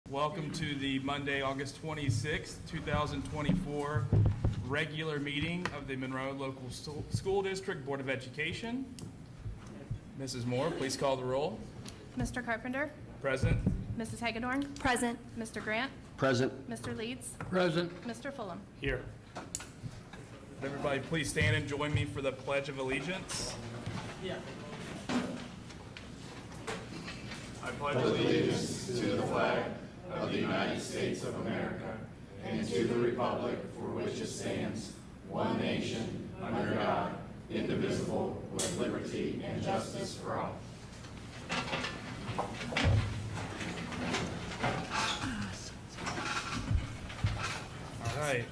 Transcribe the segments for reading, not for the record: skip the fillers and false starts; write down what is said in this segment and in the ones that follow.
Welcome to the Monday, August 26th, 2024 regular meeting of the Monroe Local School District Board of Education. Mrs. Moore, please call the roll. Mr. Carpenter? Present. Mrs. Hagedorn? Present. Mr. Grant? Present. Mr. Leeds? Present. Mr. Fulham? Here. Everybody please stand and join me for the Pledge of Allegiance. I pledge allegiance to the flag of the United States of America and to the republic for which it stands, one nation, under God, indivisible, with liberty and justice for all. All right.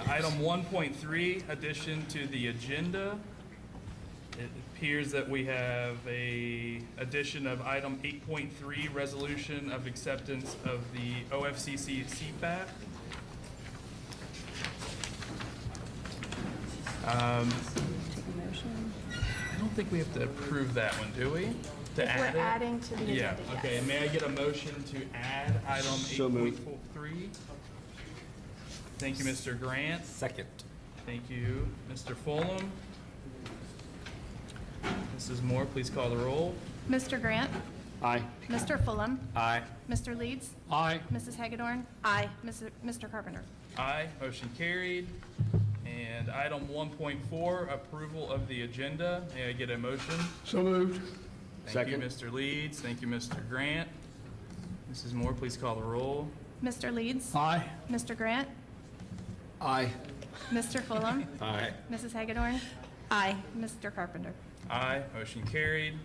Item 1.3, addition to the agenda. It appears that we have a addition of item 8.3, resolution of acceptance of the OFCC CFAP. I don't think we have to approve that one, do we? To add We're it? adding to the Yeah, agenda, okay. yes. May I get a motion to add item So moved. 8.3? Thank you, Mr. Grant. Second. Thank you, Mr. Fulham. Mrs. Moore, please call the roll. Mr. Grant? Aye. Mr. Fulham? Aye. Mr. Leeds? Aye. Mrs. Hagedorn? Aye. Mr. Carpenter? Aye, motion carried. And item 1.4, approval of the agenda. May I get a motion? So moved. Thank you, Second. Mr. Leeds. Thank you, Mr. Grant. Mrs. Moore, please call the roll. Mr. Leeds? Aye. Mr. Grant? Aye. Mr. Fulham? Aye. Mrs. Hagedorn? Aye. Mr. Carpenter? Aye, motion carried.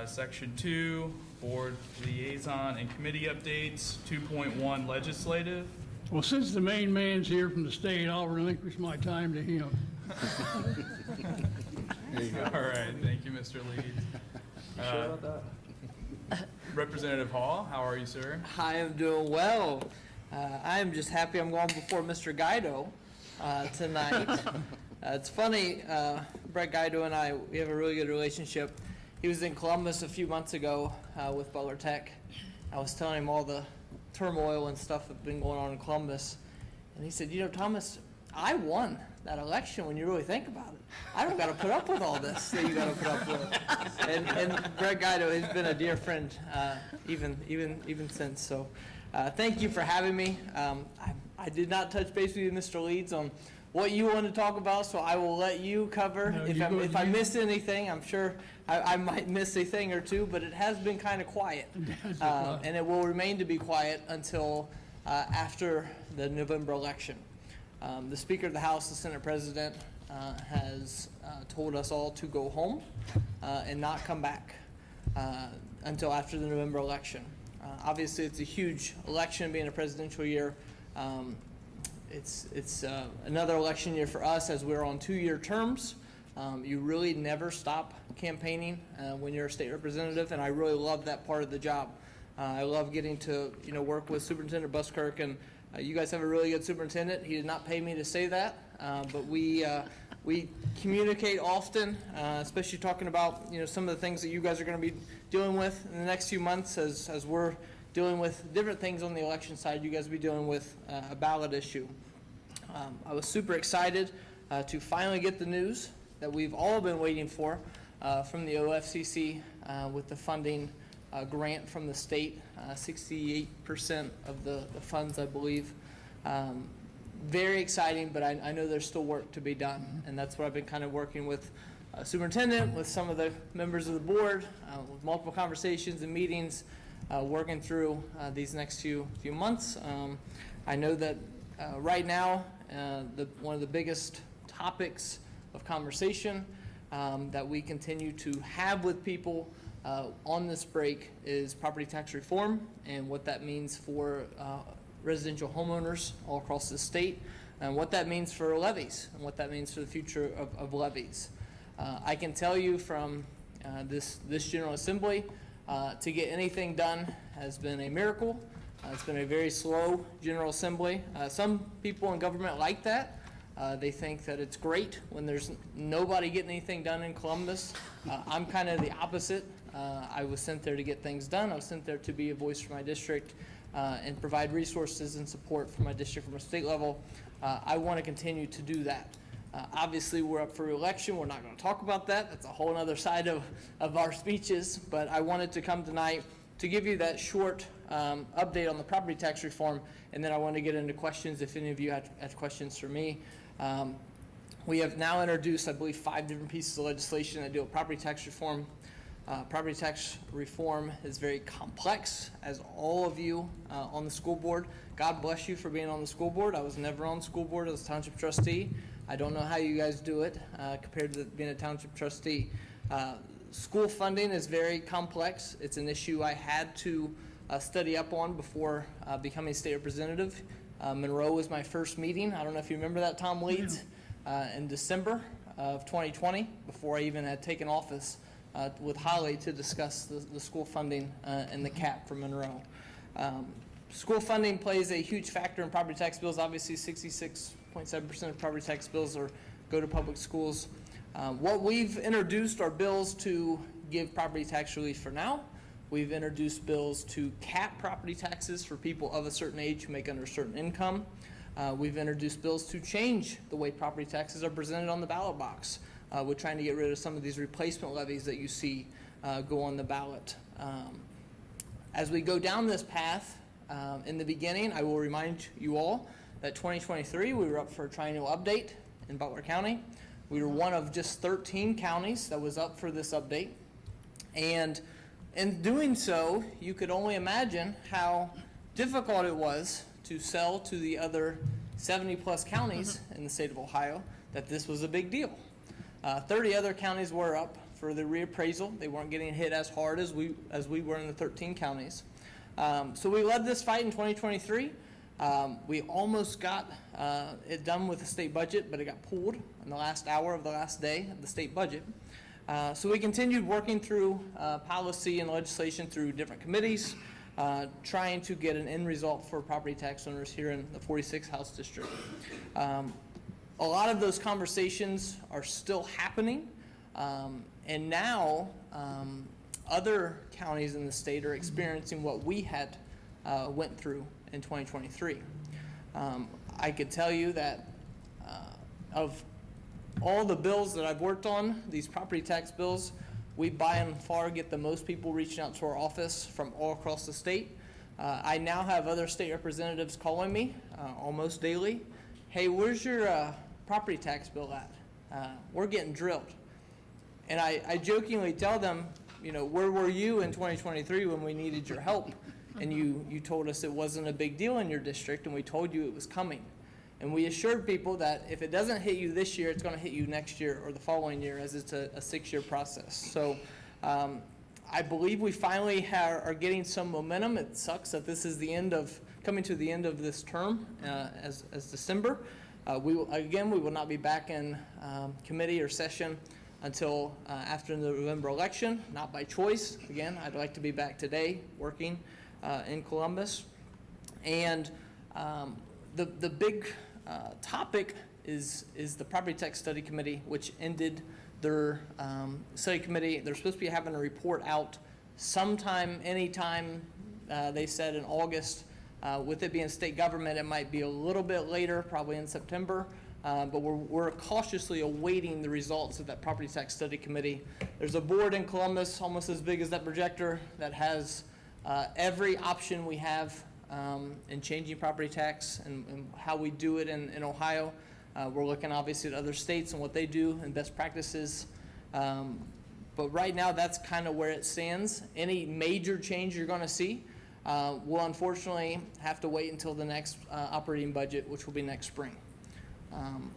Section 2, board liaison and committee updates. 2.1, legislative. Well, since the main man's here from the state, I'll relinquish my time to him. All right, thank you, Mr. Leeds. Sure about that? Representative Hall, how are you, sir? I am doing well. I am just happy I'm going before Mr. Guido tonight. It's funny, Brett Guido and I, we have a really good relationship. He was in Columbus a few months ago with Butler Tech. I was telling him all the turmoil and stuff that's been going on in Columbus. And he said, you know, Thomas, I won that election when you really think about it. I don't got to put up with all this that you got to put up with. And Brett Guido has been a dear friend even since. So thank you for having me. I did not touch base with you, Mr. Leeds, on what you want to talk about, so I will let you cover. No, If I missed anything, I'm sure I might miss a thing or two, but it has been kind of quiet. And it will remain to be quiet until after the November election. The Speaker of the House, the Senate President, has told us all to go home and not come back until after the November election. Obviously, it's a huge election, being a presidential year. It's another election year for us as we're on 2-year terms. You really never stop campaigning when you're a state representative, and I really love that part of the job. I love getting to work with Superintendent Buskirk, and you guys have a really good superintendent. He did not pay me to say that, but we communicate often, especially talking about some of the things that you guys are going to be dealing with in the next few months as we're dealing with different things on the election side. You guys will be dealing with a ballot issue. I was super excited to finally get the news that we've all been waiting for from the OFCC with the funding grant from the state, 68% of the funds, I believe. Very exciting, but I know there's still work to be done, and that's what I've been kind of working with superintendent, with some of the members of the board, with multiple conversations and meetings, working through these next few months. I know that right now, one of the biggest topics of conversation that we continue to have with people on this break is property tax reform and what that means for residential homeowners all across the state, and what that means for levies and what that means for the future of levies. I can tell you from this General Assembly, to get anything done has been a miracle. It's been a very slow General Assembly. Some people in government like that. They think that it's great when there's nobody getting anything done in Columbus. I'm kind of the opposite. I was sent there to get things done. I was sent there to be a voice for my district. and provide resources and support for my district from a state level. I want to continue to do that. Obviously, we're up for election. We're not going to talk about that. That's a whole other side of our speeches. But I wanted to come tonight to give you that short update on the property tax reform, and then I want to get into questions if any of you have questions for me. We have now introduced, I believe, 5 different pieces of legislation that deal with property tax reform. Property tax reform is very complex, as all of you on the school board. God bless you for being on the school board. I was never on the school board as a township trustee. I don't know how you guys do it compared to being a township trustee. School funding is very complex. It's an issue I had to study up on before becoming state representative. Monroe was my first meeting. I don't know if you remember that, Tom Leeds, in December of 2020, before I even had taken office with Holly to discuss the school funding and the cap for Monroe. School funding plays a huge factor in property tax bills. Obviously, 66.7% of property tax bills go to public schools. What we've introduced are bills to give property tax relief for now. We've introduced bills to cap property taxes for people of a certain age who make under a certain income. We've introduced bills to change the way property taxes are presented on the ballot box. We're trying to get rid of some of these replacement levies that you see go on the ballot. As we go down this path, in the beginning, I will remind you all that 2023, we were up for a triennial update in Butler County. We were one of just 13 counties that was up for this update. And in doing so, you could only imagine how difficult it was to sell to the other 70 plus counties in the state of Ohio that this was a big deal. 30 other counties were up for the reappraisal. They weren't getting hit as hard as we were in the 13 counties. So we led this fight in 2023. We almost got it done with the state budget, but it got pulled in the last hour of the last day of the state budget. So we continued working through policy and legislation through different committees, trying to get an end result for property tax owners here in the 46th House District. A lot of those conversations are still happening, and now other counties in the state are experiencing what we had went through in 2023. I could tell you that of all the bills that I've worked on, these property tax bills, we by and far get the most people reaching out to our office from all across the state. I now have other state representatives calling me almost daily. Hey, where's your property tax bill at? We're getting drilled. And I jokingly tell them, you know, where were you in 2023 when we needed your help? And you told us it wasn't a big deal in your district, and we told you it was coming. And we assured people that if it doesn't hit you this year, it's going to hit you next year or the following year, as it's a 6-year process. So I believe we finally are getting some momentum. It sucks that this is coming to the end of this term as December. We will not be back in committee or session until after the November election, not by choice. Again, I'd like to be back today working in Columbus. And the big topic is the Property Tax Study Committee, which ended their study committee. They're supposed to be having a report out sometime, anytime, they said in August. With it being state government, it might be a little bit later, probably in September. But we're cautiously awaiting the results of that Property Tax Study Committee. There's a board in Columbus, almost as big as that projector, that has every option we have in changing property tax and how we do it in Ohio. We're looking obviously at other states and what they do and best practices. But right now, that's kind of where it stands. Any major change you're going to see, we'll unfortunately have to wait until the next operating budget, which will be next spring.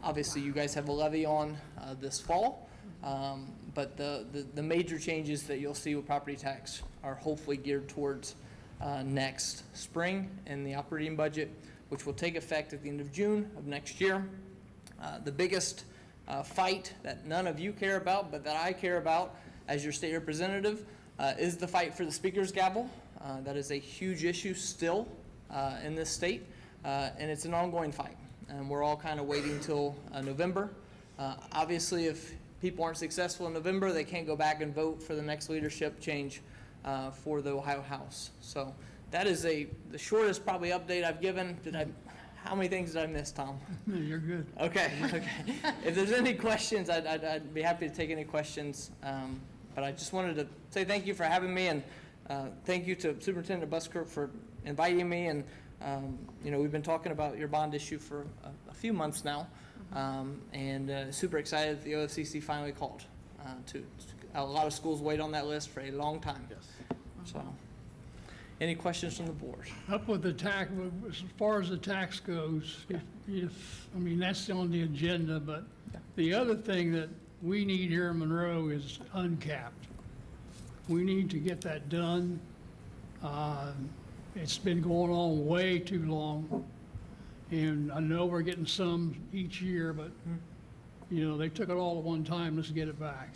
Obviously, you guys have a levy on this fall, but the major changes that you'll see with property tax are hopefully geared towards next spring in the operating budget, which will take effect at the end of June of next year. The biggest fight that none of you care about, but that I care about as your state representative, is the fight for the speaker's gavel. That is a huge issue still in this state, and it's an ongoing fight. And we're all kind of waiting till November. Obviously, if people aren't successful in November, they can't go back and vote for the next leadership change for the Ohio House. So that is the shortest probably update I've given. How many things did I miss, Tom? No, you're good. Okay, okay. If there's any questions, I'd be happy to take any questions. But I just wanted to say thank you for having me, and thank you to Superintendent Busker for inviting me. And we've been talking about your bond issue for a few months now, and super excited that the OFCC finally called. A lot of schools wait on that list for a long time. Yes. So, any questions from the board? Up with the tax, as far as the tax goes, that's on the agenda, but the other thing that we need here in Monroe is uncapped. We need to get that done. It's been going on way too long, and I know we're getting some each year, but, they took it all at one time, let's get it back.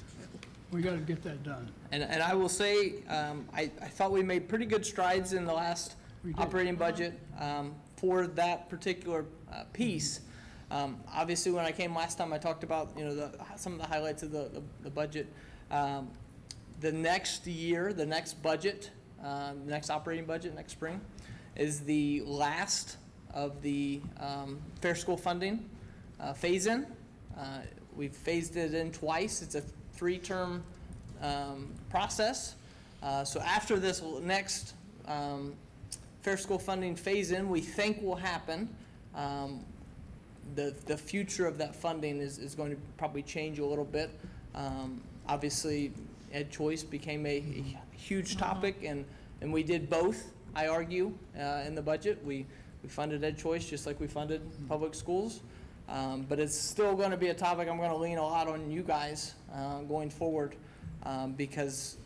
We gotta get that done. And I will say, I thought we made pretty good strides in the last We did. operating budget for that particular piece. Obviously, when I came last time, I talked about, some of the highlights of the budget. The next year, the next budget, next operating budget, next spring, is the last of the fair school funding phase-in. We've phased it in twice. It's a 3-term process. So after this next fair school funding phase-in, we think will happen, the future of that funding is going to probably change a little bit. Obviously, Ed Choice became a huge topic, and we did both, I argue, in the budget. We funded Ed Choice just like we funded public schools. But it's still going to be a topic I'm going to lean a lot on you guys going forward, because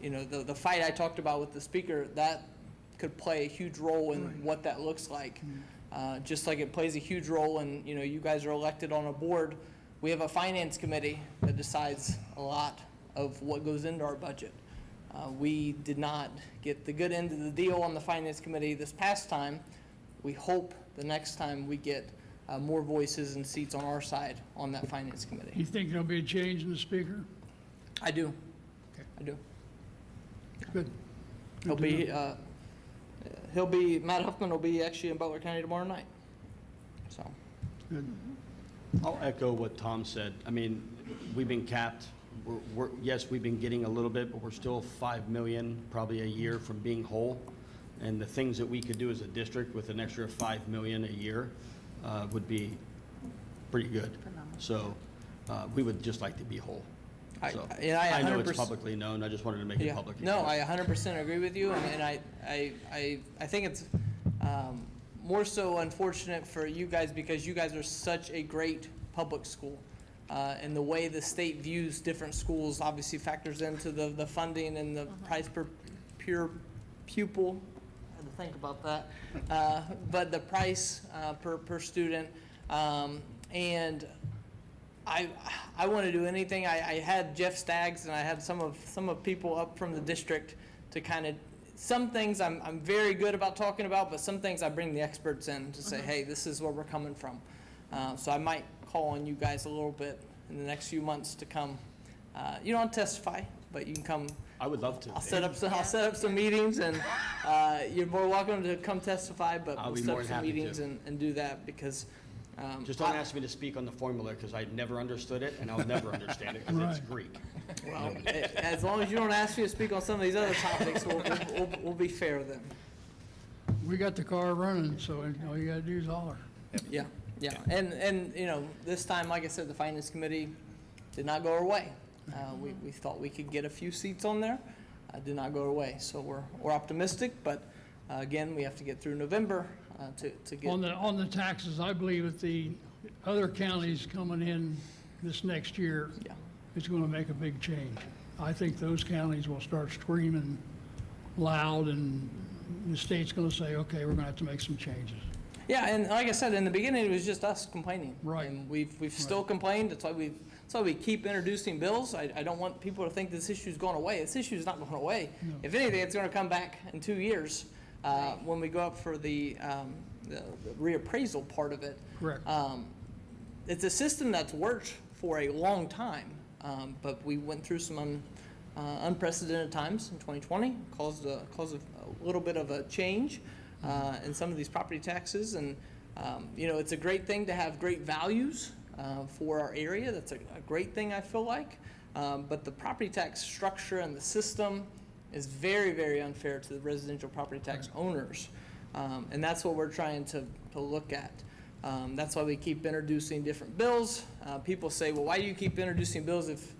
the fight I talked about with the speaker, that could play a huge role in what that looks like. Just like it plays a huge role in, you guys are elected on a board. We have a finance committee that decides a lot of what goes into our budget. We did not get the good end of the deal on the finance committee this past time. We hope the next time we get more voices and seats on our side on that finance committee. You think there'll be a change in the speaker? I do. Okay. I do. Good. Matt Huffman will be actually in Butler County tomorrow night. So, Good. I'll echo what Tom said. I mean, we've been capped. Yes, we've been getting a little bit, but we're still 5 million probably a year from being whole. And the things that we could do as a district with an extra 5 million a year would be pretty good. So we would just like to be whole. So, I know it's 100% publicly known. I just wanted to make it public. No, I 100% agree with you, and I think it's more so unfortunate for you guys because you guys are such a great public school. And the way the state views different schools obviously factors into the funding and the price per pupil. I had to think about that. But the price per student. And I want to do anything. I had Jeff Staggs and I had some of people up from the district to kind of, some things I'm very good about talking about, but some things I bring the experts in to say, hey, this is where we're coming from. So I might call on you guys a little bit in the next few months to come. You don't testify, but you can come. I would love to. I'll set up some meetings, and you're more welcome to come testify. But I'll we'll be set more up than some happy meetings to. and do that because. Just don't ask me to speak on the formula because I never understood it and I'll never understand it because it's Right. Greek. Well, as long as you don't ask me to speak on some of these other topics, we'll be fair then. We got the car running, so all you gotta do is holler. Yeah, yeah. And this time, like I said, the finance committee did not go our way. We thought we could get a few seats on there. Did not go our way. So we're optimistic, but again, we have to get through November to get. On the taxes, I believe that the other counties coming in this next year, Yeah. it's gonna make a big change. I think those counties will start screaming loud, and the state's gonna say, okay, we're gonna have to make some changes. Yeah, and like I said, in the beginning, it was just us complaining. Right. And we've still complained. That's why we keep introducing bills. I don't want people to think this issue's going away. This issue's not going away. No. If anything, it's going to come back in 2 years when we go up for the reappraisal part of it. Correct. It's a system that's worked for a long time, but we went through some unprecedented times in 2020, caused a little bit of a change in some of these property taxes. And, it's a great thing to have great values for our area. That's a great thing, I feel like. But the property tax structure and the system is very, very unfair to the residential property tax owners. And that's what we're trying to look at. That's why we keep introducing different bills. People say, well, why do you keep introducing bills if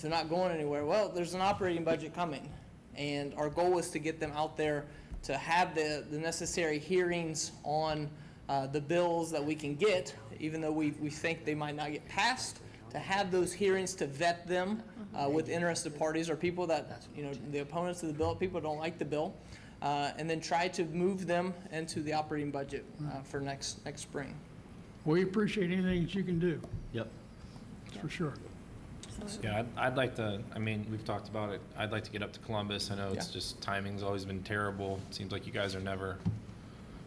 they're not going anywhere? Well, there's an operating budget coming, and our goal is to get them out there to have the necessary hearings on the bills that we can get, even though we think they might not get passed, to have those hearings to vet them with interested parties or people that, the opponents of the bill, people don't like the bill, and then try to move them into the operating budget for next spring. We appreciate anything that you can do, Yep. for sure. Yeah, I'd like to, we've talked about it. I'd like to get up to Columbus. I know it's Yeah. just timing's always been terrible. It seems like you guys are never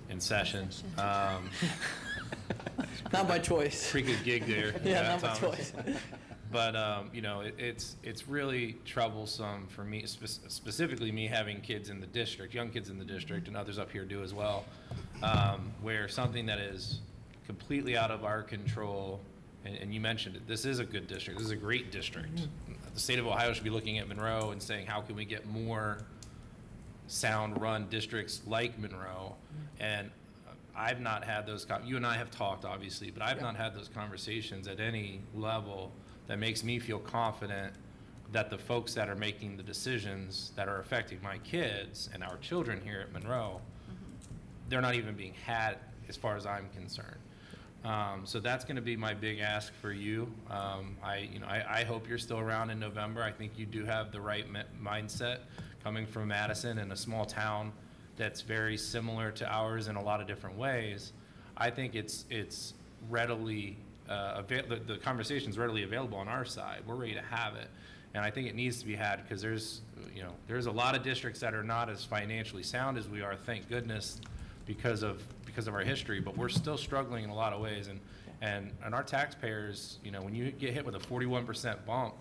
in session. Not by choice. Pretty good gig there. Yeah, not by Thomas. choice. But, it's really troublesome for me, specifically me having kids in the district, young kids in the district, and others up here do as well, where something that is completely out of our control, and you mentioned it, this is a good district. This is a great district. The state of Ohio should be looking at Monroe and saying, how can we get more sound-run districts like Monroe? And I've not had those, you and I have talked, obviously, but I've not had those conversations at any level that makes me feel confident that the folks that are making the decisions that are affecting my kids and our children here at Monroe, they're not even being had as far as I'm concerned. So that's going to be my big ask for you. I hope you're still around in November. I think you do have the right mindset coming from Madison and a small town that's very similar to ours in a lot of different ways. I think it's readily, the conversation's readily available on our side. We're ready to have it. And I think it needs to be had because there's a lot of districts that are not as financially sound as we are, thank goodness, because of our history, but we're still struggling in a lot of ways. And our taxpayers, when you get hit with a 41% bump,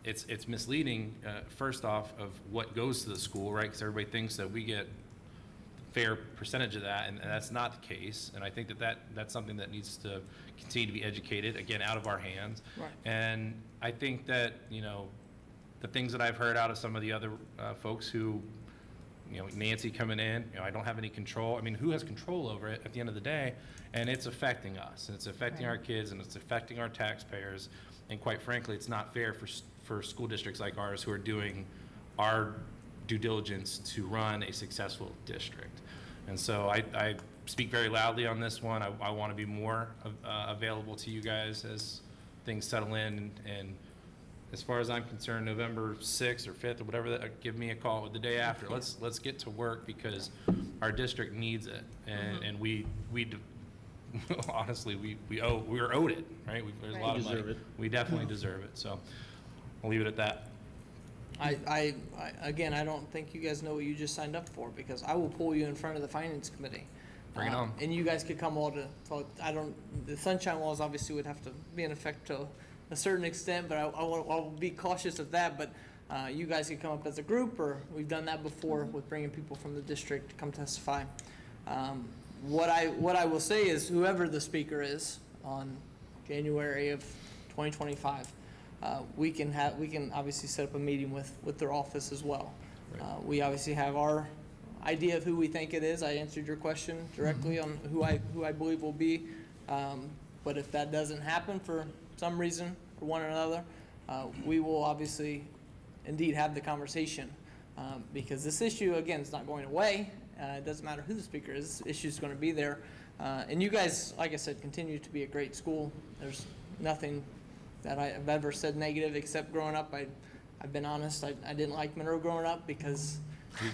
it's misleading, first off, of what goes to the school, right? Because everybody thinks that we get a fair percentage of that, and that's not the case. And I think that's something that needs to continue to be educated, again, out of our hands. Right. And I think that, the things that I've heard out of some of the other folks who, Nancy coming in, I don't have any control. Who has control over it at the end of the day? And it's affecting us, and it's affecting our kids, and it's affecting our taxpayers. And quite frankly, it's not fair for school districts like ours who are doing our due diligence to run a successful district. And so I speak very loudly on this one. I want to be more available to you guys as things settle in. And as far as I'm concerned, November 6th or 5th or whatever, give me a call the day after. Let's get to work because our district needs it. And we honestly, we're owed it, right? There's a lot of money. Deserve it. We definitely deserve it. So I'll leave it at that. Again, I don't think you guys know what you just signed up for because I will pull you in front of the finance committee. Bring it on. And you guys could come all to the sunshine laws obviously would have to be in effect to a certain extent, but I'll be cautious of that. But you guys could come up as a group, or we've done that before with bringing people from the district to come testify. What I will say is whoever the speaker is on January of 2025, we can obviously set up a meeting with their office as well. Right. We obviously have our idea of who we think it is. I answered your question directly on who I believe will be. But if that doesn't happen for some reason, for one or another, we will obviously indeed have the conversation because this issue, again, is not going away. It doesn't matter who the speaker is. This issue is going to be there. And you guys, like I said, continue to be a great school. There's nothing that I've ever said negative except growing up. I've been honest. I didn't like Monroe growing up because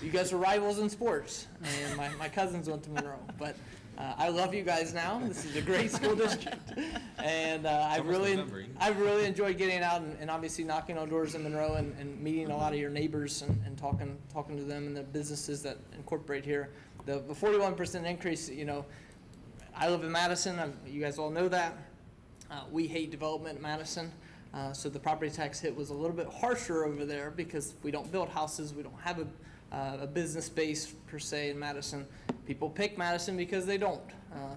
you guys were rivals in sports, and my cousins went to Monroe. But I love you guys now. This is a great school district, and I've really enjoyed getting out and obviously knocking on doors in Monroe and meeting a lot of your neighbors and talking to them and the businesses that incorporate here. The 41% increase, I live in Madison. You guys all know that. We hate development in Madison. So the property tax hit was a little bit harsher over there because we don't build houses, we don't have a business base per se in Madison. People pick Madison because they don't.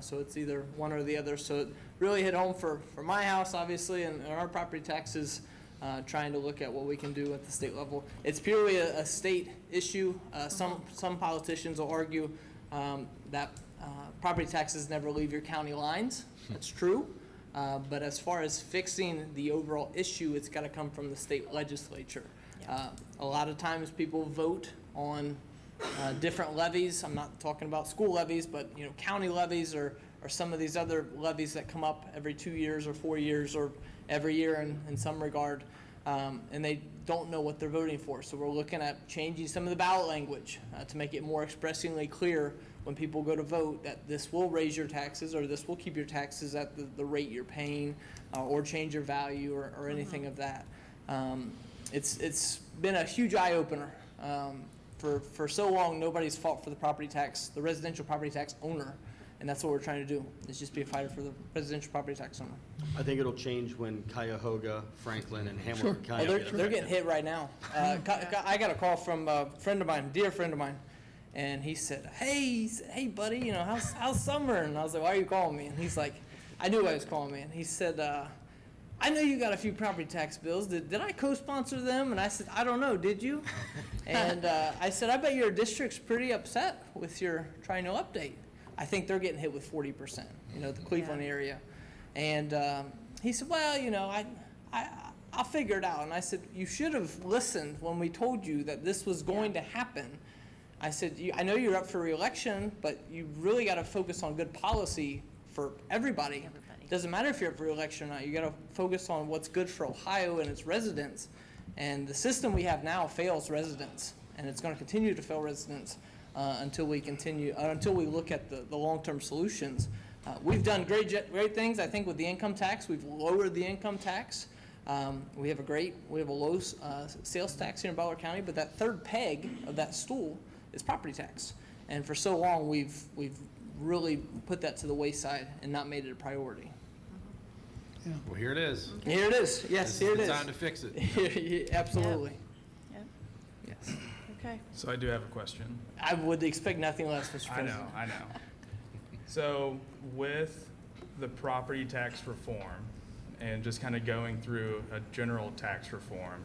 So it's either one or the other. So it really hit home for my house, obviously, and our property taxes, trying to look at what we can do at the state level. It's purely a state issue. Some politicians will argue that property taxes never leave your county lines. That's true. But as far as fixing the overall issue, it's got to come from the state legislature. A lot of times people vote on different levies. I'm not talking about school levies, but county levies or some of these other levies that come up every 2 years or 4 years or every year in some regard, and they don't know what they're voting for. So we're looking at changing some of the ballot language to make it more expressingly clear when people go to vote that this will raise your taxes or this will keep your taxes at the rate you're paying or change your value or anything of that. It's been a huge eye-opener. For so long, nobody's fought for the property tax, the residential property tax owner, and that's what we're trying to do, is just be a fighter for the residential property tax owner. I think it'll change when Cuyahoga, Franklin, and Hamilton Sure. County. Oh, get they're getting affected. hit right now. I got a call from a friend of mine, dear friend of mine, and he said, hey buddy, how's summer? And I was like, why are you calling me? And he's like, I knew I was calling me. And he said, I know you got a few property tax bills. Did I co-sponsor them? And I said, I don't know, did you? And I said, I bet your district's pretty upset with your triennial update. I think they're getting hit with 40%, the Cleveland area. And he said, well, I'll figure it out. And I said, you should have listened when we told you that this was going to happen. I said, I know you're up for re-election, but you really got to focus on good policy for everybody. It doesn't matter if you're up for re-election or not. You got to focus on what's good for Ohio and its residents. And the system we have now fails residents, and it's going to continue to fail residents until we look at the long-term solutions. We've done great things, I think, with the income tax. We've lowered the income tax. We have a low sales tax here in Butler County, but that third peg of that stool is property tax. And for so long, we've really put that to the wayside and not made it a priority. Well, here it is. Here it is. Yes, This here is it the is. time to fix it. Absolutely. Yep. Yes. Okay. So I do have a question. I would expect nothing less, Mr. I President. know. So with the property tax reform and just kind of going through a general tax reform,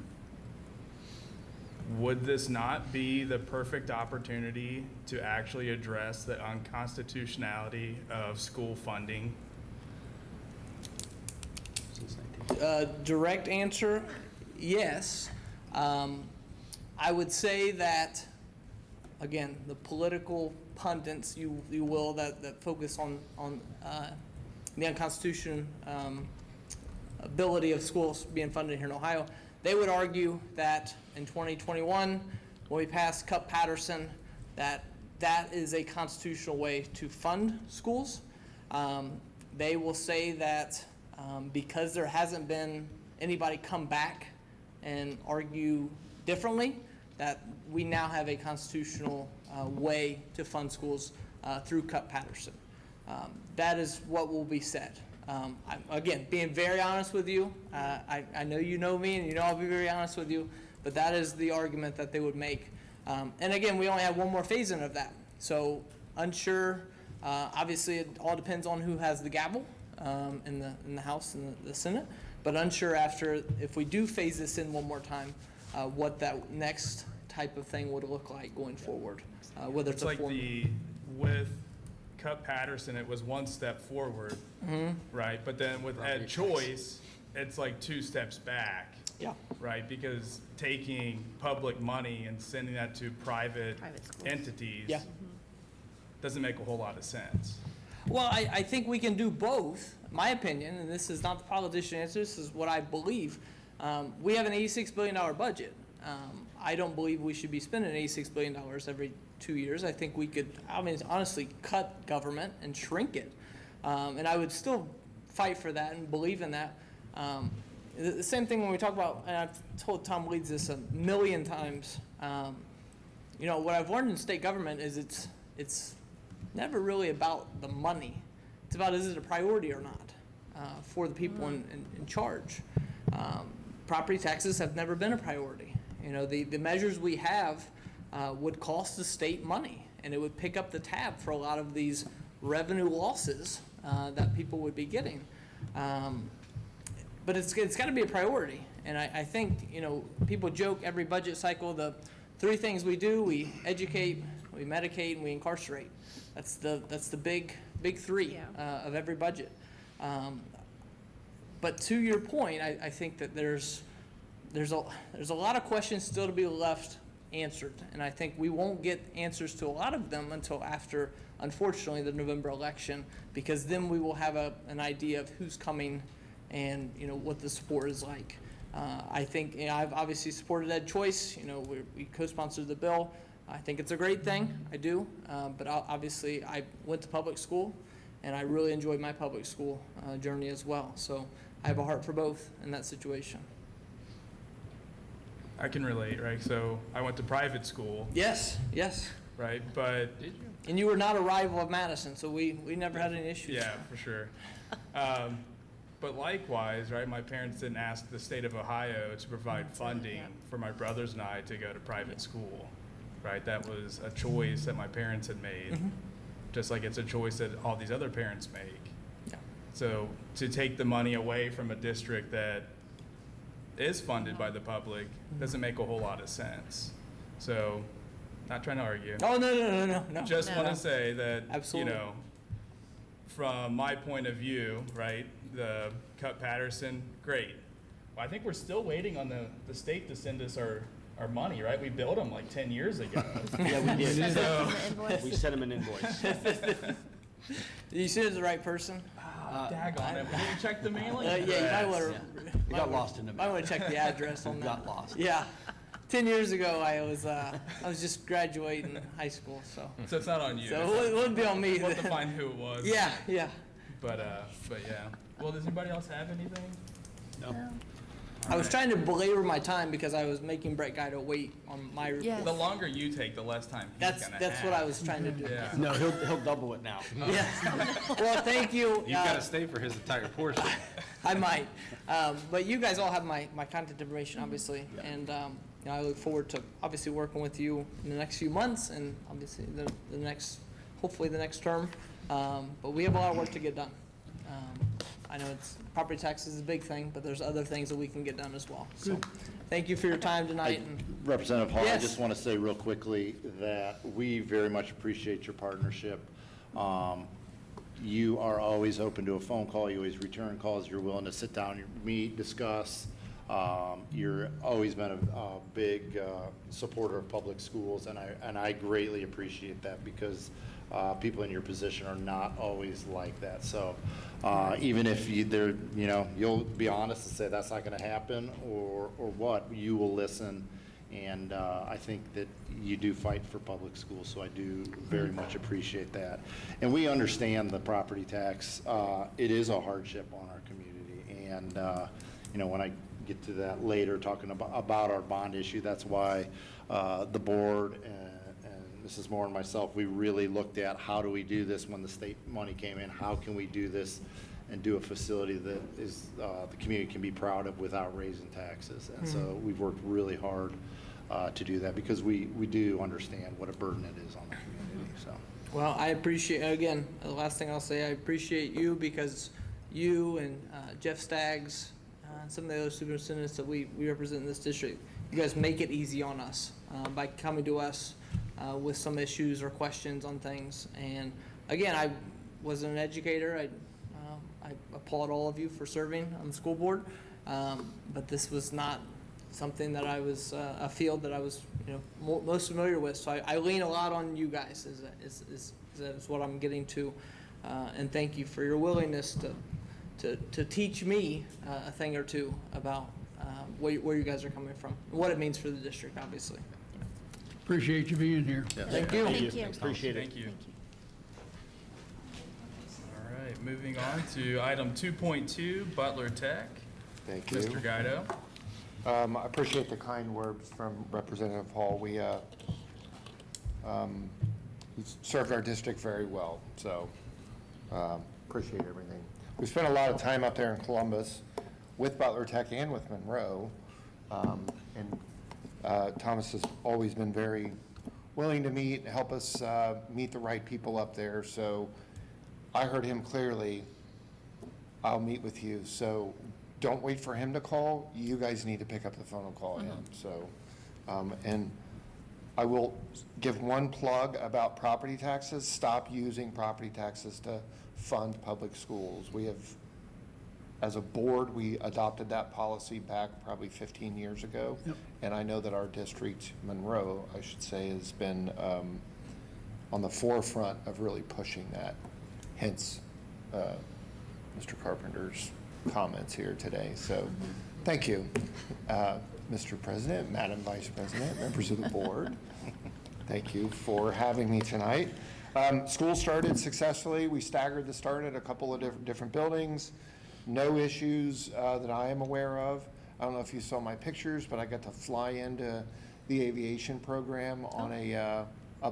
would this not be the perfect opportunity to actually address the unconstitutionality of school funding? Direct answer, yes. I would say that, again, the political pundits, you will, that focus on the unconstitutional ability of schools being funded here in Ohio, they would argue that in 2021, when we passed Cupp-Patterson, that is a constitutional way to fund schools. They will say that because there hasn't been anybody come back and argue differently, that we now have a constitutional way to fund schools through Cupp-Patterson. That is what will be said. Again, being very honest with you, I know you know me and you know I'll be very honest with you, but that is the argument that they would make. And again, we only have one more phase-in of that. So unsure, obviously it all depends on who has the gavel in the House and the Senate, but unsure after, if we do phase this in one more time, what that next type of thing would look like going forward, whether it's It's a like form. with Cupp-Patterson, it was one step forward, right? But then with Ed Choice, it's like 2 steps back, Yeah. right? Because taking public money and sending that to private Private schools. entities Yeah. doesn't make a whole lot of sense. Well, I think we can do both, my opinion, and this is not the politician answer, this is what I believe. We have an $86 billion budget. I don't believe we should be spending $86 billion every 2 years. I think we could, honestly cut government and shrink it. And I would still fight for that and believe in that. The same thing when we talk about, and I've told Tom Leeds this a million times, what I've learned in state government is it's never really about the money. It's about, is it a priority or not for the people in charge? Property taxes have never been a priority. You know, the measures we have would cost the state money, and it would pick up the tab for a lot of these revenue losses that people would be getting. But it's got to be a priority. And I think, you know, people joke every budget cycle, the three things we do: we educate, we medicate, and we incarcerate. That's the big three of every budget. But to your point, I think that there's a lot of questions still to be left answered, and I think we won't get answers to a lot of them until after, unfortunately, the November election, because then we will have an idea of who's coming and, you know, what the support is like. I think, you know, I've obviously supported Ed Choice. You know, we co-sponsored the bill. I think it's a great thing. I do. But obviously, I went to public school, and I really enjoyed my public school journey as well. So I have a heart for both in that situation. I can relate, right? So I went to private school, Yes, right? But and you were not a rival of Madison, so we never had any issues. yeah, for sure. But likewise, right, my parents didn't ask the state of Ohio to provide funding for my brothers and I to go to private school, right? That was a choice that my parents had made, just like it's a choice that all these other parents make. Yeah. So to take the money away from a district that is funded by the public doesn't make a whole lot of sense. So, not trying to argue. Oh, no. Just want to say that, Absolutely. you know, from my point of view, right, the Cut Patterson, great. Well, I think we're still waiting on the state to send us our money, right? We billed them like 10 years ago. Yeah, we did. So, We sent them an invoice. Did you send it to the right person? daggone it, we didn't check the mailing Yeah, you might address. want It got lost in the Might mail. want to check the address on that. Got lost. Yeah. 10 years ago, I was just graduating high school, so So it's not on you. it wouldn't be on me. We'll have to find who it was. Yeah. But yeah. Well, does anybody else have anything? No. I was trying to belabor my time because I was making Brett Guido wait on my report. Yes. The longer you take, the less time he's gonna have. That's what I was trying to do. Yeah. No, he'll double it now. Yeah. Well, thank you. You've got to stay for his entire portion. I might. But you guys all have my contact information, obviously. And you know, I look forward to obviously working with you in the next few months and obviously hopefully the next term. But we have a lot of work to get done. I know property taxes is a big thing, but there's other things that we can get done as well. So thank you for your time tonight. And Representative Hall, I Yes. just want to say real quickly that we very much appreciate your partnership. You are always open to a phone call, you always return calls, you're willing to sit down, meet, discuss. You're always been a big supporter of public schools, and I greatly appreciate that because people in your position are not always like that. So even if you'll be honest and say that's not going to happen or what, you will listen. And I think that you do fight for public schools, so I do very much appreciate that. And we understand the property tax. It is a hardship on our community. And, when I get to that later, talking about our bond issue, that's why the board and Mrs. Moore and myself, we really looked at how do we do this when the state money came in? How can we do this and do a facility that is the community can be proud of without raising taxes? And so we've worked really hard to do that because we do understand what a burden it is on the community. So. well, I appreciate, again, the last thing I'll say, I appreciate you because you and Jeff Staggs, and some of the other superintendents that we represent in this district, you guys make it easy on us by coming to us with some issues or questions on things. And again, I was an educator. I applaud all of you for serving on the school board, but this was not something that I was a field that I was most familiar with. So I lean a lot on you guys. Is what I'm getting to, and thank you for your willingness to teach me a thing or two about where you guys are coming from, and what it means for the district, obviously. Appreciate you being here. Thank you. Thank you. Appreciate it. Thank you. All right, moving on to item 2.2, Butler Tech. Thank you. Mr. Guido. I appreciate the kind words from Representative Hall. He's served our district very well, so appreciate everything. We spent a lot of time out there in Columbus with Butler Tech and with Monroe. And Thomas has always been very willing to meet and help us meet the right people up there. So I heard him clearly, I'll meet with you. So don't wait for him to call. You guys need to pick up the phone and call him. So, and I will give one plug about property taxes. Stop using property taxes to fund public schools. We have, as a board, we adopted that policy back probably 15 years ago. Yep. And I know that our district, Monroe, I should say, has been on the forefront of really pushing that. Hence, Mr. Carpenter's comments here today. So, thank you, Mr. President, Madam Vice President, members of the board. Thank you for having me tonight. School started successfully. We staggered the start at a couple of different buildings. No issues that I am aware of. I don't know if you saw my pictures, but I got to fly into the aviation program on a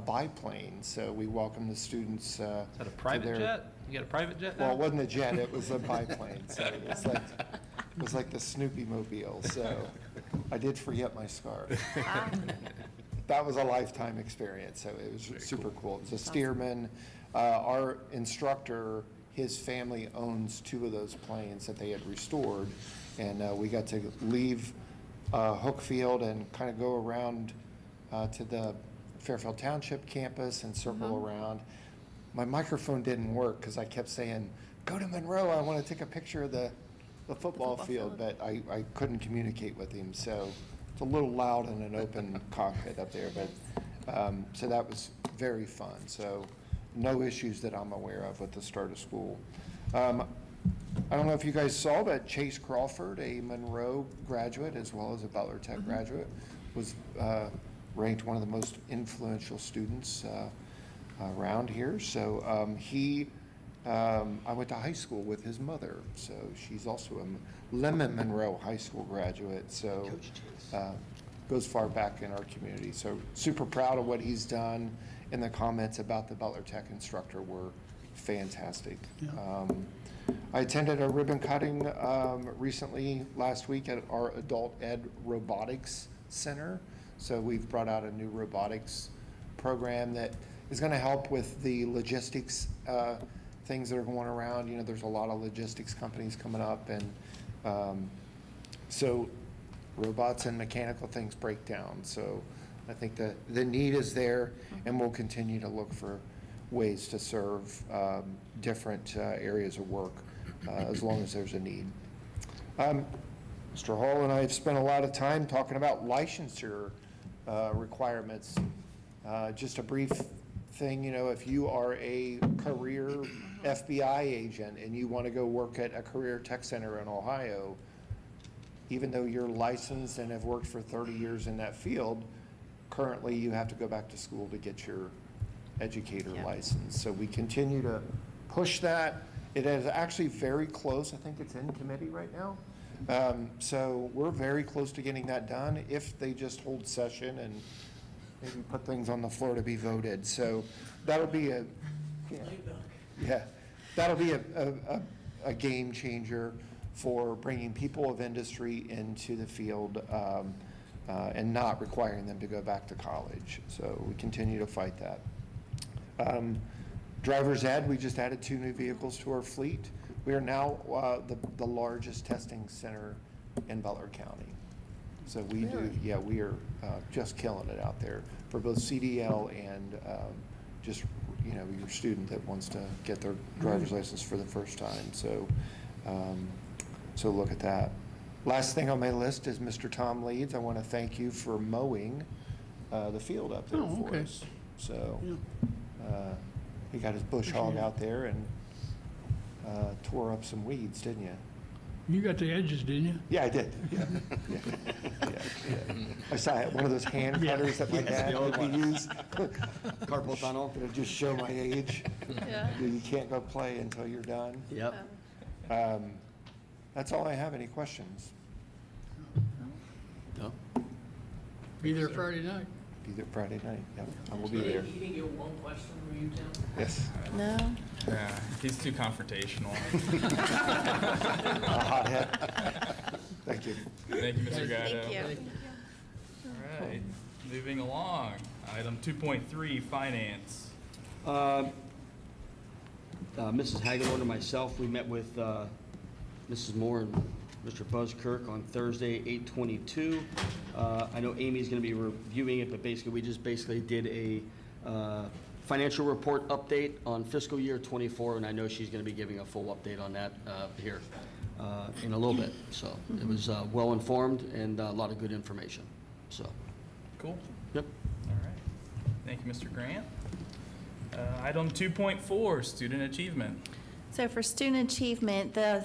biplane. So we welcome the students. Is that a private jet? You got a private jet now? Well, it wasn't a jet, it was a biplane. So it was like the Snoopy Mobile. So I did forget my scarf. That was a lifetime experience, so it was super cool. It was a Stearman. Our instructor, his family owns 2 of those planes that they had restored, and we got to leave Hookfield and kind of go around to the Fairfield Township campus and circle around. My microphone didn't work because I kept saying, "Go to Monroe, I want to take a picture of the football field," but I couldn't communicate with him, so it's a little loud in an open cockpit up there, but so that was very fun. So no issues that I'm aware of with the start of school. I don't know if you guys saw, but Chase Crawford, a Monroe graduate as well as a Butler Tech graduate, was ranked one of the most influential students around here. So I went to high school with his mother, so she's also a Lemon Monroe High School graduate, so goes far back in our community. So super proud of what he's done, and the comments about the Butler Tech instructor were fantastic. I attended a ribbon cutting recently last week at our Adult Ed Robotics Center. So we've brought out a new robotics program that is going to help with the logistics things that are going around. You know, there's a lot of logistics companies coming up, and so robots and mechanical things break down. So I think the need is there, and we'll continue to look for ways to serve different areas of work as long as there's a need. Mr. Hall and I have spent a lot of time talking about licensure requirements. Just a brief thing, you know, if you are a career FBI agent and you want to go work at a career tech center in Ohio, even though you're licensed and have worked for 30 years in that field, currently you have to go back to school to get your educator license. So we continue to push that. It is actually very close. I think it's in committee right now. So we're very close to getting that done if they just hold session and maybe put things on the floor to be voted. So that'll be that'll be a game changer for bringing people of industry into the field and not requiring them to go back to college. So we continue to fight that. Driver's ed, we just added 2 new vehicles to our fleet. We are now the largest testing center in Butler County. So we we are just killing it out there for both CDL and just, you know, your student that wants to get their driver's license for the first time. So, so look at that. Last thing on my list is Mr. Tom Leeds. I want to thank you for mowing the field up there for us. So he got his bush hog out there and tore up some weeds, didn't you? You got the edges, didn't you? Yeah, I did. Yeah. I saw one of those hand cutters that my dad would use. Carpal tunnel. It'll just show my age. Yeah. You can't go play until you're done. Yep. That's all I have. Any questions? No? Be there Friday night. Be there Friday night. Yep, I will be there. You can get one question from you, Tim? Yes. No? Yeah, he's too confrontational. A hothead. Thank you. Thank you, Mr. Gatto. Thank you. All right, moving along. Item 2.3, finance. Mrs. Hagedorn and myself, we met with Mrs. Moore and Mr. Buzzkirk on Thursday, 8/22. I know Amy's going to be reviewing it, but basically, we just did a financial report update on fiscal year '24, and I know she's going to be giving a full update on that here in a little bit. So it was well-informed and a lot of good information, so. Cool. Yep. All right. Thank you, Mr. Grant. Item 2.4, student achievement. So for student achievement, the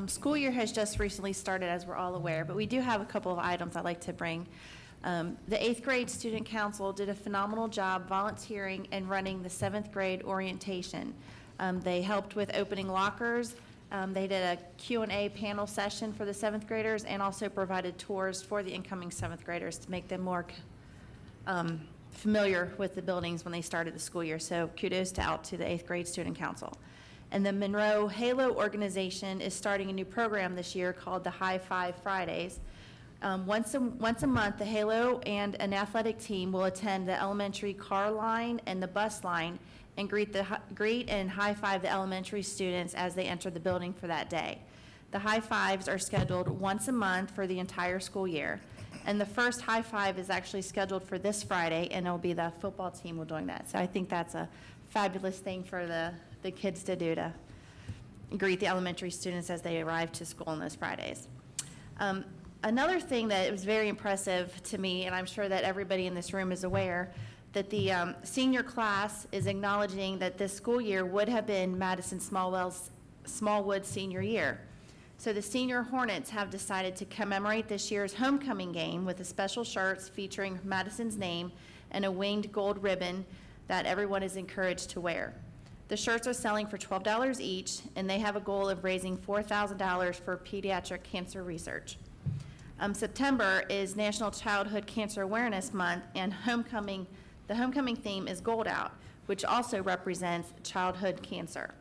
school year has just recently started, as we're all aware, but we do have a couple of items I'd like to bring. The 8th grade student council did a phenomenal job volunteering and running the 7th grade orientation. They helped with opening lockers. They did a Q&A panel session for the 7th graders and also provided tours for the incoming 7th graders to make them more familiar with the buildings when they started the school year. So kudos out to the 8th grade student council. And the Monroe Halo organization is starting a new program this year called the High Five Fridays. Once a month, the Halo and an athletic team will attend the elementary car line and the bus line and greet and high five the elementary students as they enter the building for that day. The high fives are scheduled once a month for the entire school year. And the first high five is actually scheduled for this Friday, and it'll be the football team will doing that. So I think that's a fabulous thing for the kids to do, to greet the elementary students as they arrive to school on those Fridays. Another thing that was very impressive to me, and I'm sure that everybody in this room is aware, that the senior class is acknowledging that this school year would have been Madison Smallwood's senior year. So the Senior Hornets have decided to commemorate this year's homecoming game with the special shirts featuring Madison's name and a winged gold ribbon that everyone is encouraged to wear. The shirts are selling for $12 each, and they have a goal of raising $4,000 for pediatric cancer research. September is National Childhood Cancer Awareness Month, and the homecoming theme is Gold Out, which also represents childhood cancer.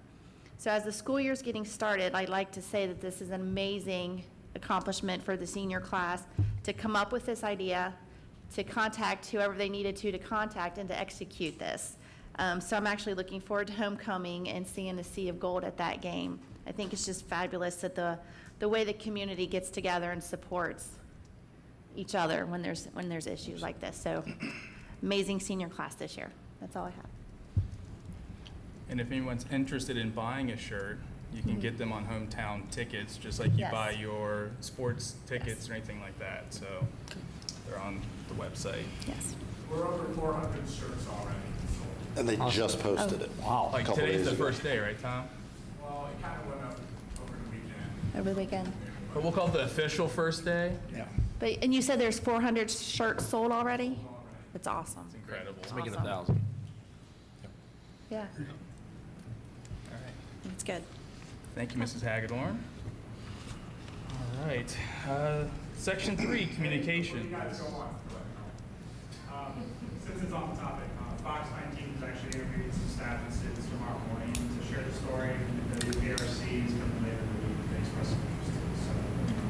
So as the school year is getting started, I'd like to say that this is an amazing accomplishment for the senior class to come up with this idea, to contact whoever they needed to contact, and to execute this. So I'm actually looking forward to homecoming and seeing the sea of gold at that game. I think it's just fabulous that the way the community gets together and supports each other when there's issues like this. So amazing senior class this year. That's all I have. And if anyone's interested in buying a shirt, you can get them on hometown tickets, just like you Yes. buy your sports tickets Yes. or anything like that. So they're on the website. Yes. We're over 400 shirts already sold. And they just posted it. Wow. Like Couple today's days the ago. first day, right, Tom? Well, it kind of went up over the weekend. Over the weekend. But we'll call it the official first day. And you said there's 400 shirts sold already? That's awesome. It's incredible. It's making Awesome. 1,000. Yeah, All right. it's good. Thank you, Mrs. Hagedorn. All right. Section 3, communication. Guys, go on. Since it's on the topic, Fox 19 is actually interviewing some staff and students tomorrow morning to share the story. The BRC is coming later in the week. They express some interest in it. So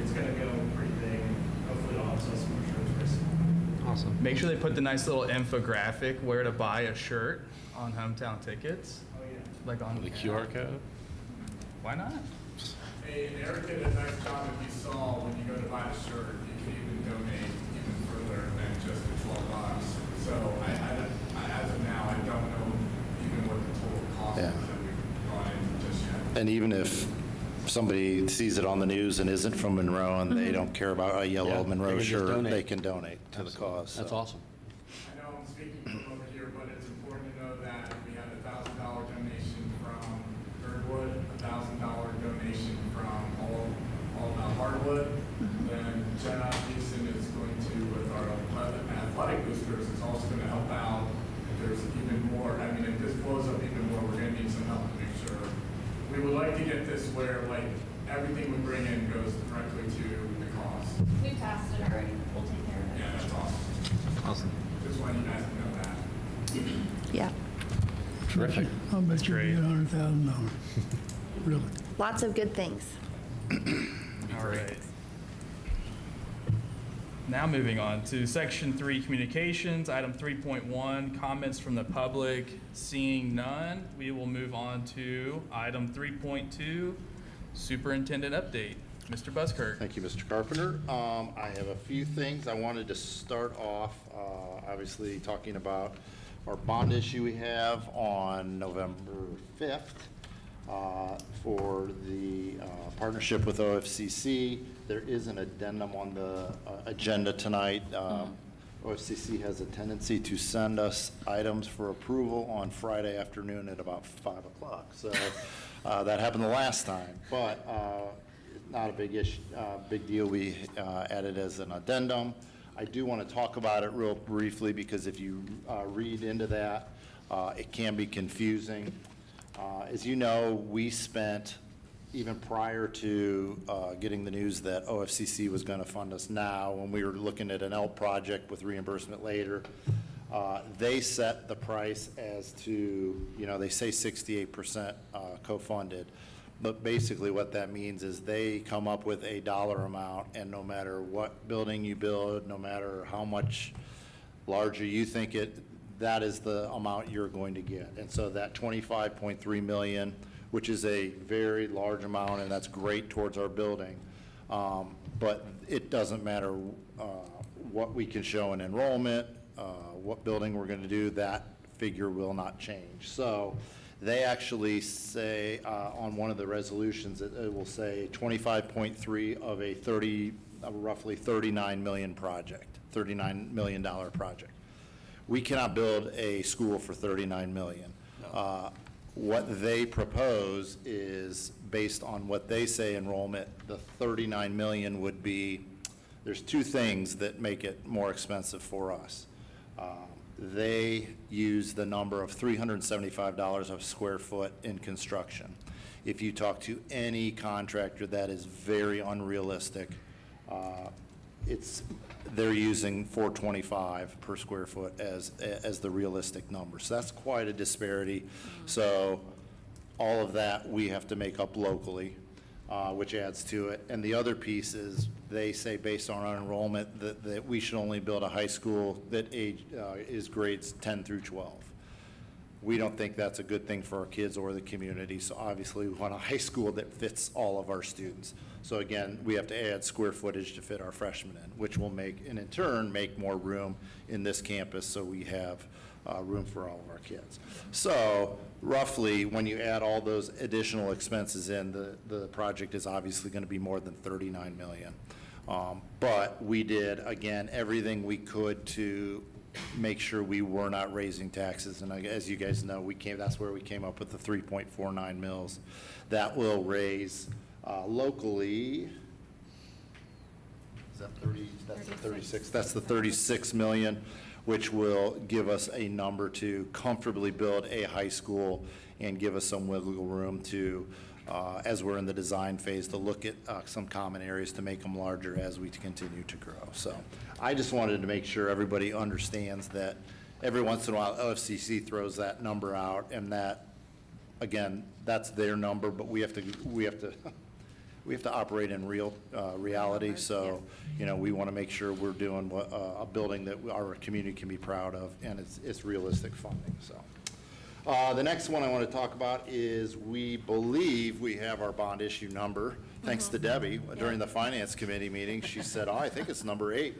it's going to go pretty big. Hopefully it'll help sell some more shirts very soon. Awesome. Make sure they put the nice little infographic where to buy a shirt on hometown tickets. Oh, yeah. Like on The QR code? Why not? Hey, and Eric did a nice job. If you saw when you go to buy the shirt, you can even donate even further than just the $12. So as of now, I don't know even what the total cost is Yeah. that we've brought in just yet. And even if somebody sees it on the news and isn't from Monroe and they don't care about a Yeah, yellow they Monroe can just shirt, donate. they can donate to the cause. That's so. awesome. I know I'm speaking from over here, but it's important to know that we had a $1,000 donation from Girdwood, a $1,000 donation from All About Hardwood. Then Jenna Houston is going to, with our athletic boosters, is also going to help out. If there's even more, I mean, if this blows up even more, we're going to need some help to make sure. We would like to get this where, like, everything we bring in goes directly to the cause. We passed it already. We'll take care of it. Yeah, that's awesome. Awesome. Just want you guys to know that. Yeah. Terrific. I'll bet you great. get $100,000. Really. Lots of good things. All right. Now moving on to section 3, communications, item 3.1, comments from the public. Seeing none, we will move on to item 3.2, superintendent update. Mr. Buskirk. Thank you, Mr. Carpenter. I have a few things. I wanted to start off, obviously, talking about our bond issue we have on November 5th for the partnership with OFCC. There is an addendum on the agenda tonight. OFCC has a tendency to send us items for approval on Friday afternoon at about 5 o'clock. So that happened the last time, but not a big issue, big deal. We added as an addendum. I do want to talk about it real briefly because if you read into that, it can be confusing. As you know, we spent, even prior to getting the news that OFCC was going to fund us now, when we were looking at an L project with reimbursement later, they set the price as to, they say 68% co-funded. But basically what that means is they come up with a dollar amount, and no matter what building you build, no matter how much larger you think it, that is the amount you're going to get. And so that 25.3 million, which is a very large amount, and that's great towards our building, but it doesn't matter what we can show in enrollment, what building we're going to do, that figure will not change. So they actually say on one of the resolutions, it will say 25.3 of a roughly 39 million project, $39 million project. We cannot build a school for 39 million. What they propose is based on what they say enrollment, the 39 million would be, there's two things that make it more expensive for us. They use the number of $375 a square foot in construction. If you talk to any contractor, that is very unrealistic. They're using $425 per square foot as the realistic number. So that's quite a disparity. So all of that we have to make up locally, which adds to it. And the other piece is they say based on our enrollment that we should only build a high school that is grades 10 through 12. We don't think that's a good thing for our kids or the community, so obviously we want a high school that fits all of our students. So again, we have to add square footage to fit our freshmen in, which will make, and in turn, make more room in this campus so we have room for all of our kids. So roughly, when you add all those additional expenses in, the project is obviously going to be more than 39 million. But we did, again, everything we could to make sure we were not raising taxes. And as you guys know, that's where we came up with the 3.49 mils. That will raise locally, is that 30? That's the 36. That's the 36 million, which will give us a number to comfortably build a high school and give us some wiggle room to, as we're in the design phase, to look at some common areas to make them larger as we continue to grow. So I just wanted to make sure everybody understands that every once in a while OFCC throws that number out, and that, again, that's their number, but we have to operate in real reality. So, we want to make sure we're doing a building that our community can be proud of, and it's realistic funding. So, the next one I want to talk about is we believe we have our bond issue number. Thanks to Debbie during the finance committee meeting, she said, "Oh, I think it's number 8."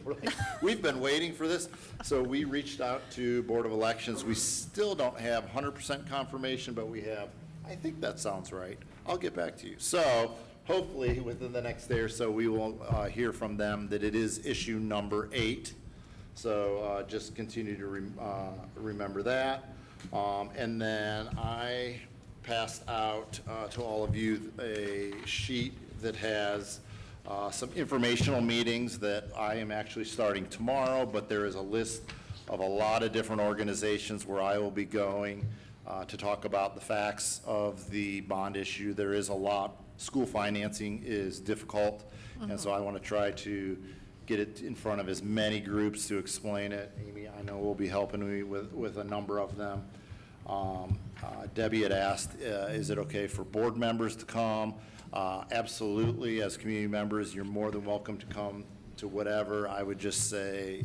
We've been waiting for this, so we reached out to Board of Elections. We still don't have 100% confirmation, but we have. I think that sounds right. I'll get back to you. So hopefully within the next day or so, we will hear from them that it is issue number 8. So just continue to remember that. And then I passed out to all of you a sheet that has some informational meetings that I am actually starting tomorrow, but there is a list of a lot of different organizations where I will be going to talk about the facts of the bond issue. There is a lot. School financing is difficult, and so I want to try to get it in front of as many groups to explain it. Amy, I know will be helping me with a number of them. Debbie had asked, is it okay for board members to come? Absolutely, as community members, you're more than welcome to come to whatever. I would just say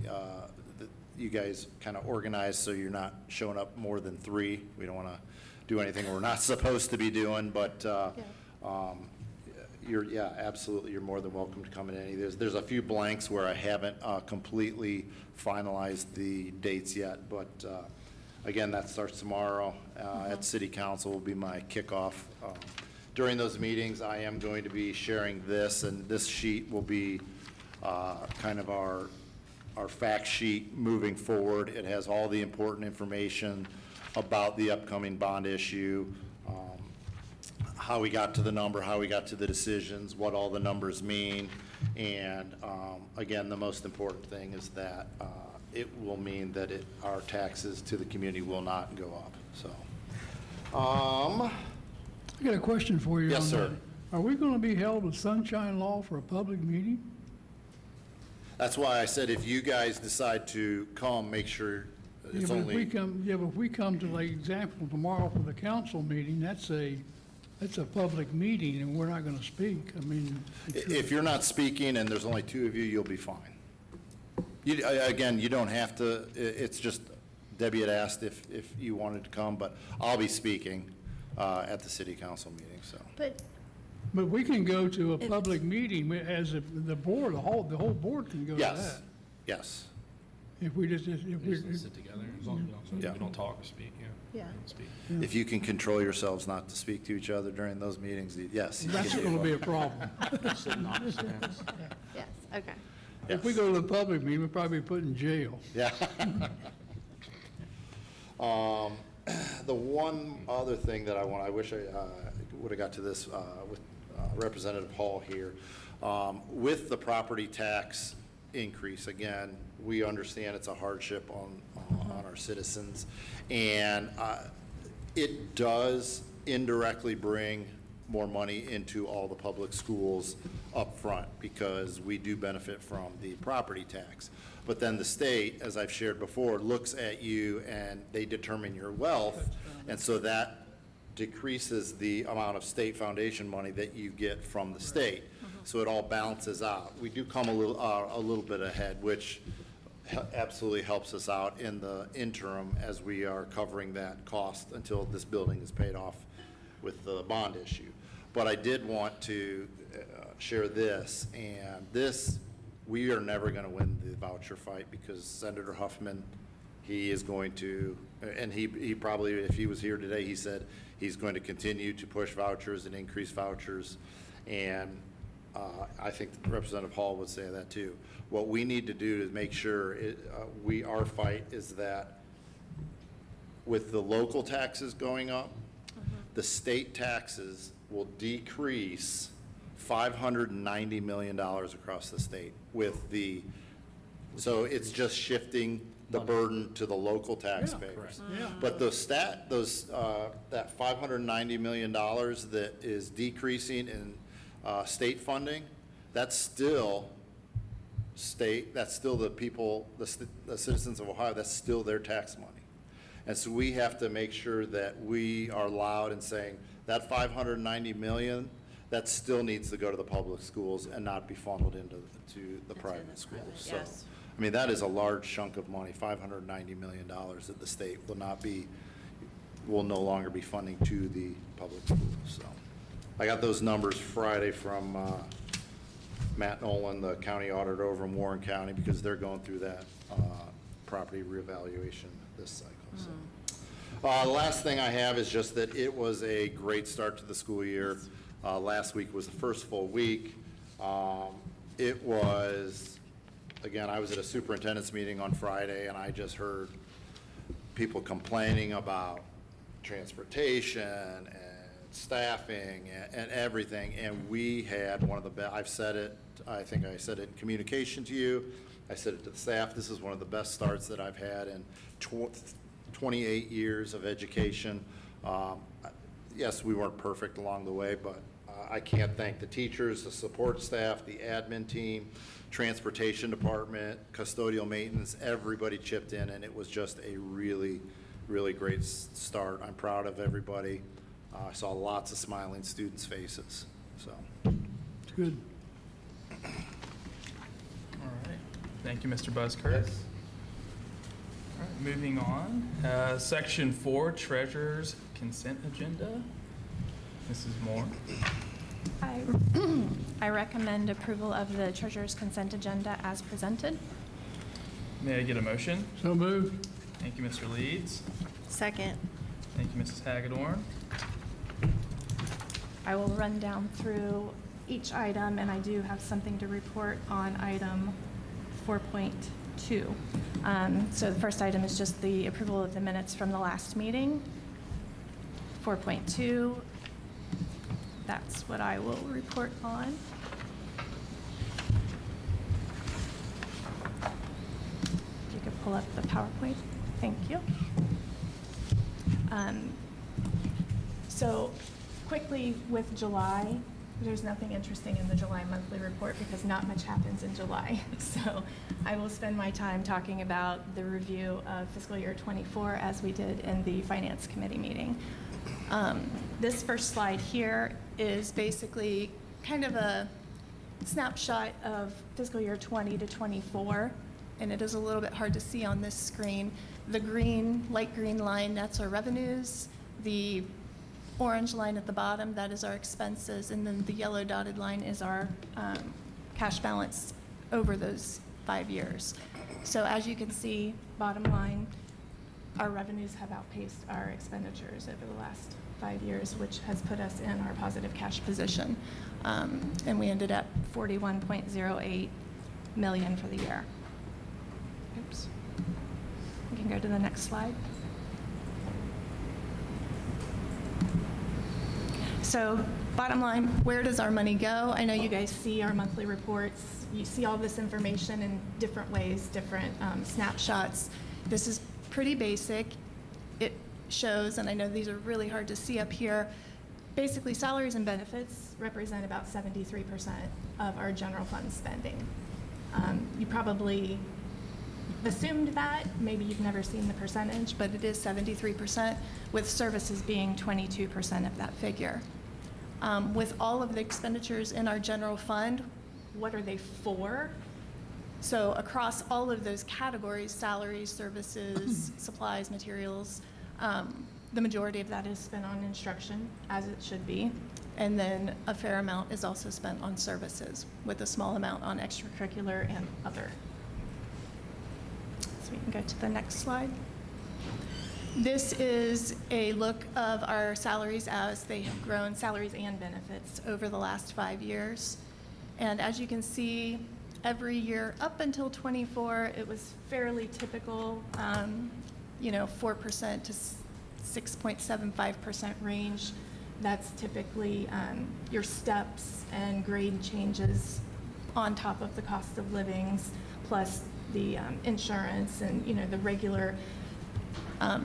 that you guys kind of organize so you're not showing up more than 3. We don't want to do anything we're not supposed to be doing, but yeah, absolutely, you're more than welcome to come in any. There's a few blanks where I haven't completely finalized the dates yet, but again, that starts tomorrow at City Council will be my kickoff. During those meetings, I am going to be sharing this, and this sheet will be kind of our fact sheet moving forward. It has all the important information about the upcoming bond issue, how we got to the number, how we got to the decisions, what all the numbers mean, and again, the most important thing is that it will mean that our taxes to the community will not go up. So, I got a question for you. Yes, on sir. that. Are we going to be held with sunshine law for a public meeting? that's why I said if you guys decide to come, make sure Yeah, it's but if we only, come, yeah, but if we come to, like, example, tomorrow for the council meeting, that's a public meeting, and we're not going to speak. I mean, if you're not speaking and there's only 2 of you, you'll be fine. Again, you don't have to, it's just, Debbie had asked if you wanted to come, but I'll be speaking at the city council meeting, so. But we can go to a public meeting as the board, the whole board can go to Yes, that. yes. If we just, if We we, just sit together, as long as Yeah. we don't talk or speak, yeah. Yeah. We don't speak. If you can control yourselves not to speak to each other during those meetings, yes. you that's can going to be a problem. Sitting opposite ends. Yes, okay. If we go to the public meeting, we'll probably be put in jail. Yeah. The one other thing that I wish I would have got to this with Representative Hall here. With the property tax increase, again, we understand it's a hardship on our citizens. And it does indirectly bring more money into all the public schools up front because we do benefit from the property tax. But then the state, as I've shared before, looks at you and they determine your wealth. And so that decreases the amount of state foundation money that you get from the state. So it all balances out. We do come a little bit ahead, which absolutely helps us out in the interim as we are covering that cost until this building is paid off with the bond issue. But I did want to share this, and this, we are never going to win the voucher fight because Senator Huffman, he is going to, and he probably, if he was here today, he said he's going to continue to push vouchers and increase vouchers. And I think Representative Hall would say that too. What we need to do is make sure our fight is that with the local taxes going up, the state taxes will decrease $590 million across the state with so it's just shifting the burden to the local taxpayers. Yeah. But that $590 million that is decreasing in state funding, that's still the people, the citizens of Ohio, that's still their tax money. And so we have to make sure that we are loud in saying that $590 million, that still needs to go to the public schools and not be funneled into the private schools. So, Yes. I mean, that is a large chunk of money, $590 million that the state will no longer be funding to the public schools. So I got those numbers Friday from Matt Nolan, the county auditor over in Warren County, because they're going through that property reevaluation this cycle. So. The last thing I have is just that it was a great start to the school year. Last week was the first full week. It was, again, I was at a superintendent's meeting on Friday, and I just heard people complaining about transportation and staffing and everything, and we had one of the best, I've said it, I think I said it in communication to you, I said it to the staff, this is one of the best starts that I've had in 28 years of education. Yes, we weren't perfect along the way, but I can't thank the teachers, the support staff, the admin team, transportation department, custodial maintenance, everybody chipped in, and it was just a really really great start. I'm proud of everybody. I saw lots of smiling students' faces, so. It's good. All right. Thank you, Mr. Buzzkirk. All right, moving on. Section 4, Treasurer's Consent Agenda. Mrs. Moore. I recommend approval of the treasurer's consent agenda as presented. May I get a motion? So moved. Thank you, Mr. Leeds. Second. Thank you, Mrs. Hagedorn. I will run down through each item, and I do have something to report on item 4.2. So the first item is just the approval of the minutes from the last meeting. 4.2, that's what I will report on. If you could pull up the PowerPoint, thank you. So quickly with July, there's nothing interesting in the July monthly report because not much happens in July. So I will spend my time talking about the review of fiscal year '24 as we did in the Finance Committee meeting. This first slide here is basically kind of a snapshot of fiscal year 20 to 24, and it is a little bit hard to see on this screen. The green, light green line, that's our revenues. The orange line at the bottom, that is our expenses, and then the yellow dotted line is our cash balance over those 5 years. So as you can see, bottom line, our revenues have outpaced our expenditures over the last 5 years, which has put us in our positive cash position. And we ended up 41.08 million for the year. Oops. We can go to the next slide. So bottom line, where does our money go? I know you guys see our monthly reports. You see all this information in different ways, different snapshots. This is pretty basic. It shows, and I know these are really hard to see up here, basically salaries and benefits represent about 73% of our general fund spending. You probably assumed that, maybe you've never seen the percentage, but it is 73%, with services being 22% of that figure. With all of the expenditures in our general fund, what are they for? So across all of those categories, salaries, services, supplies, materials, the majority of that is spent on instruction, as it should be. And then a fair amount is also spent on services, with a small amount on extracurricular and other. So we can go to the next slide. This is a look of our salaries as they have grown, salaries and benefits, over the last 5 years. And as you can see, every year up until '24, it was fairly typical, 4% to 6.75% range. That's typically your steps and grade changes on top of the cost of livings, plus the insurance and, the regular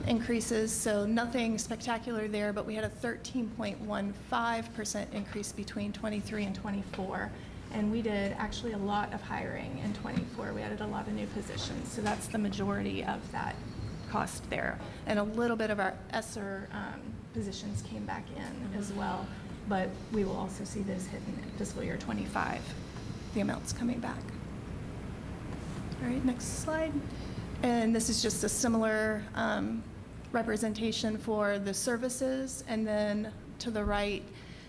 increases. So nothing spectacular there, but we had a 13.15% increase between '23 and '24. And we did actually a lot of hiring in '24. We added a lot of new positions. So that's the majority of that cost there. And a little bit of our ESSER positions came back in as well. But we will also see those hit in fiscal year '25, the amounts coming back. All right, next slide. And this is just a similar representation for the services. And then to the right,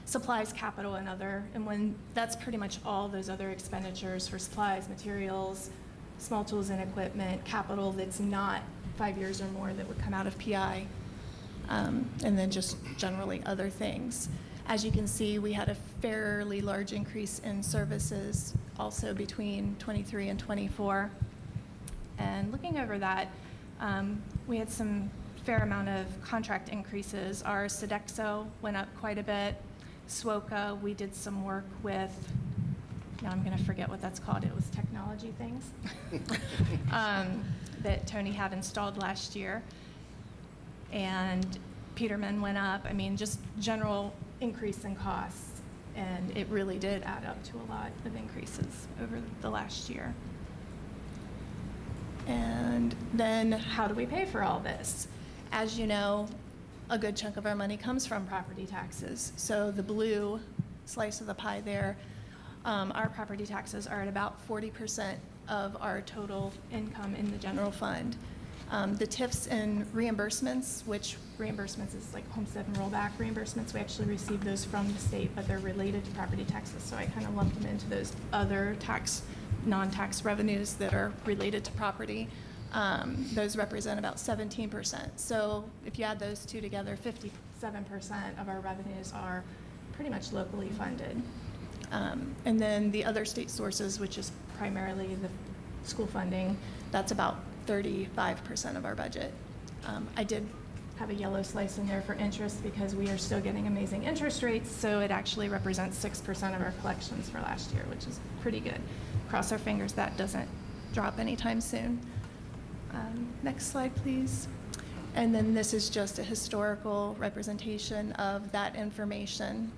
supplies, capital, and other. And when that's pretty much all those other expenditures for supplies, materials, small tools and equipment, capital that's not 5 years or more that would come out of PI, and then just generally other things. As you can see, we had a fairly large increase in services also between '23 and '24. And looking over that, we had some fair amount of contract increases. Our Sodexo went up quite a bit. SWOCA, we did some work with, now I'm going to forget what that's called. It was technology things that Tony had installed last year. And Peterman went up. I mean, just general increase in costs. And it really did add up to a lot of increases over the last year. And then how do we pay for all this? As you know, a good chunk of our money comes from property taxes. So the blue slice of the pie there, our property taxes are at about 40% of our total income in the general fund. The TIFs and reimbursements, which reimbursements is like homestead and rollback reimbursements, we actually receive those from the state, but they're related to property taxes. So I kind of lump them into those other non-tax revenues that are related to property. Those represent about 17%. So if you add those two together, 57% of our revenues are pretty much locally funded. And then the other state sources, which is primarily the school funding, that's about 35% of our budget. I did have a yellow slice in there for interest because we are still getting amazing interest rates, so it actually represents 6% of our collections for last year, which is pretty good. Cross our fingers that doesn't drop anytime soon. Next slide, please. And then this is just a historical representation of that information.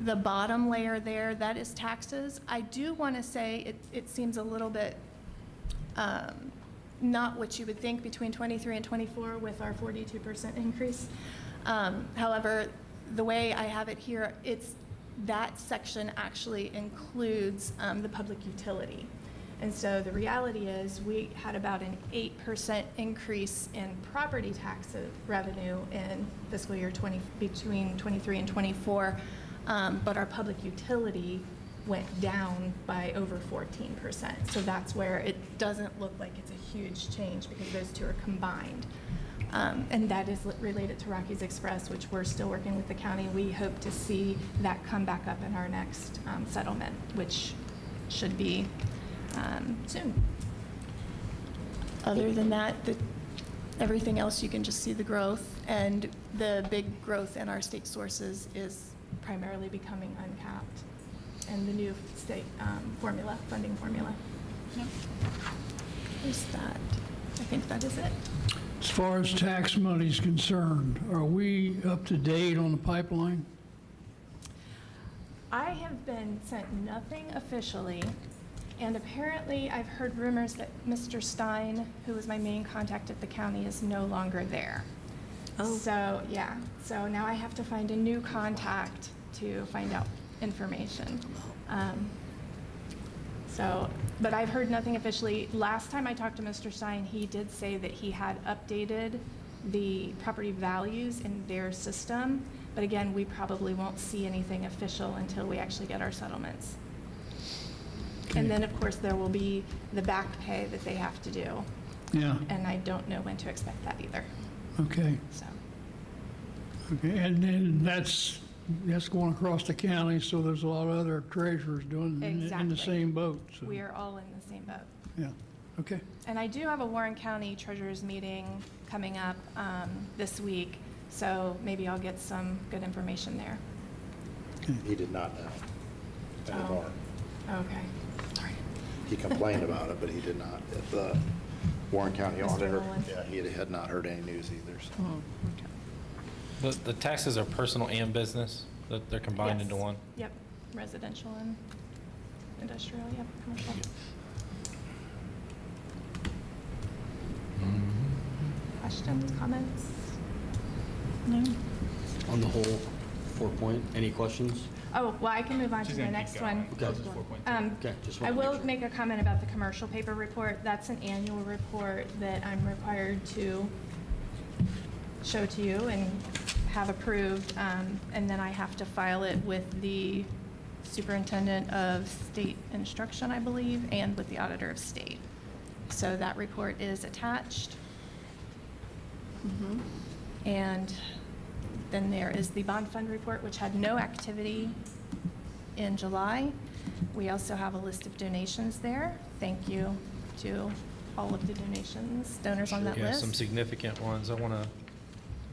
The bottom layer there, that is taxes. I do want to say it seems a little bit not what you would think between 23 and 24 with our 42% increase. However, the way I have it here, that section actually includes the public utility. And so the reality is we had about an 8% increase in property tax revenue in fiscal year between 23 and 24, but our public utility went down by over 14%. So that's where it doesn't look like it's a huge change because those two are combined. And that is related to Rockies Express, which we're still working with the county. We hope to see that come back up in our next settlement, which should be soon. Other than that, everything else you can just see the growth, and the big growth in our state sources is primarily becoming uncapped, and the new state funding formula. There's that. I think that is it. As far as tax money is concerned, are we up to date on the pipeline? I have been sent nothing officially, and apparently I've heard rumors that Mr. Stein, who was my main contact at the county, is no longer there. Oh. So, yeah, so now I have to find a new contact to find out information. But I've heard nothing officially. Last time I talked to Mr. Stein, he did say that he had updated the property values in their system, but again, we probably won't see anything official until we actually get our settlements. And then, of course, there will be the back pay that they have to do. Yeah, And I don't know when to expect that either, okay. so. Okay, and then that's going across the county, so there's a lot of other treasurers doing in the Exactly. same boat. So, We are all in the same boat. yeah, okay. And I do have a Warren County Treasurers meeting coming up this week, so maybe I'll get some good information there. He did not know anymore. Okay. Sorry. He complained about it, but he did not. The Warren County Mr. auditor, Nolan. yeah, he had not heard any news either, so. The taxes are personal and business, that they're combined Yes. into one? Yep, residential and industrial, yep, commercial. Questions, comments? No? On the whole 4-point, any questions? Oh, well, I can move on to She's the gonna keep next going. one. Okay. This is 4.2. Okay, just I wanted to will make sure. make a comment about the commercial paper report. That's an annual report that I'm required to show to you and have approved, and then I have to file it with the superintendent of state instruction, I believe, and with the auditor of state. So that report is attached. And then there is the bond fund report, which had no activity in July. We also have a list of donations there. Thank you to all of the donors on that Yeah, list. some significant ones. I want to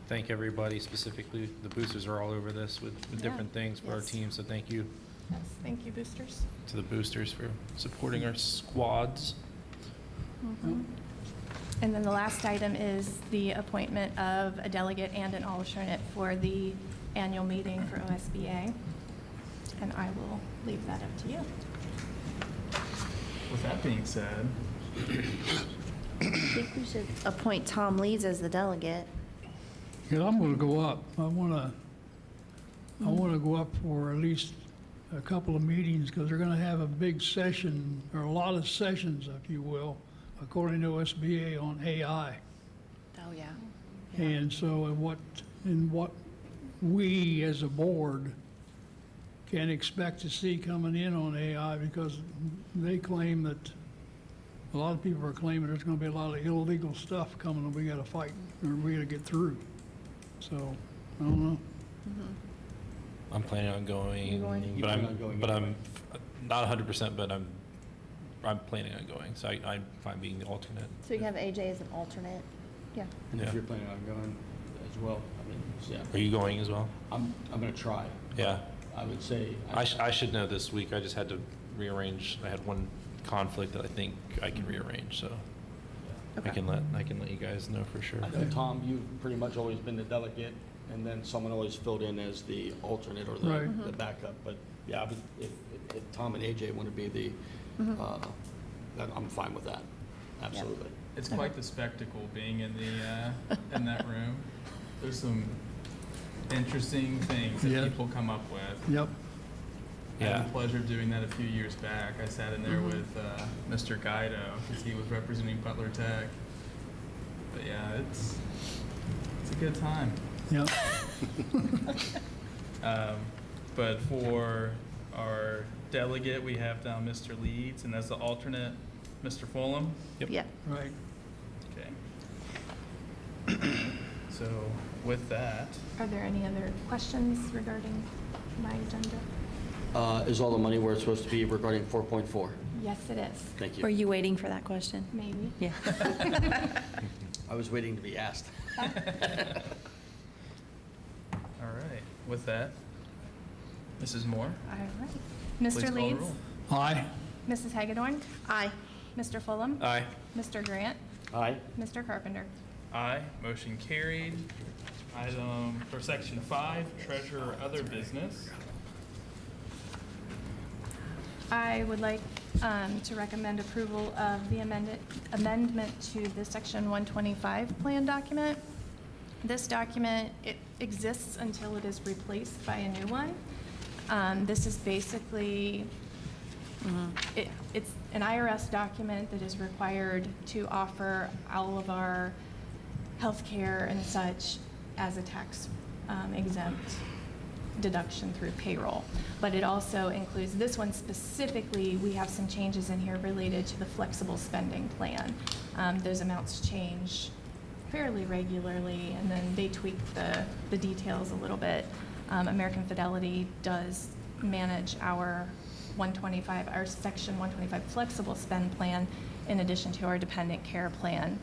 thank everybody, specifically the boosters are all over this with Yeah. different things for our Yes. team, so thank you Yes, thank you, boosters. to the boosters for supporting our squads. And then the last item is the appointment of a delegate and an alternate for the annual meeting for OSBA. And I will leave that up to you. With that being said, I think we should appoint Tom Lees as the delegate. Because I'm going to go up. I want to go up for at least a couple of meetings because they're going to have a big session, or a lot of sessions, if you will, according to OSBA on AI. Oh, yeah. And so in what we as a board can expect to see coming in on AI, because they claim that, a lot of people are claiming there's going to be a lot of illegal stuff coming that we got to fight, or we got to get through. So, I don't know. I'm planning on going, You're going? You but plan on going but anyway? I'm not 100%, but I'm planning on going, so I'm fine being the alternate. So you have AJ as an alternate? Yeah. And Yeah. if you're planning on going as well, I mean, yeah, Are you going as well? I'm gonna try. Yeah. I would say. I should know this week. I just had to rearrange. I had one conflict that I think I can rearrange, so I can let you guys know for sure. I know, Tom, you've pretty much always been the delegate, and then someone always filled in as the alternate or Right. the backup. But yeah, I would- if Tom and AJ want to be the, then I'm fine with that. Absolutely. It's quite the spectacle being in in that room. There's some interesting things that Yeah. people come up with. Yep. I had Yeah. the pleasure of doing that a few years back. I sat in there with Mr. Guido because he was representing Butler Tech. But yeah, it's a good time. Yep. But for our delegate, we have down Mr. Leeds, and as the alternate, Mr. Fulham. Yep. Yeah. Right. Okay. So with that, Are there any other questions regarding my agenda? Is all the money where it's supposed to be regarding 4.4? Yes, it is. Thank Were you. you waiting for that question? Maybe. Yeah. I was waiting to be asked. all right, with that, Mrs. Moore, All right. please Mr. call the Leeds? roll. Aye. Mrs. Hagedorn? Aye. Mr. Fulham? Aye. Mr. Grant? Aye. Mr. Carpenter? Aye, motion carried. Item for section 5, treasurer other business. I would like to recommend approval of the amendment to the Section 125 plan document. This document, it exists until it is replaced by a new one. This is basically, it's an IRS document that is required to offer all of our healthcare and such as a tax exempt deduction through payroll. But it also includes, this one specifically, we have some changes in here related to the flexible spending plan. Those amounts change fairly regularly, and then they tweak the details a little bit. American Fidelity does manage our 125, our Section 125 flexible spend plan in addition to our dependent care plan.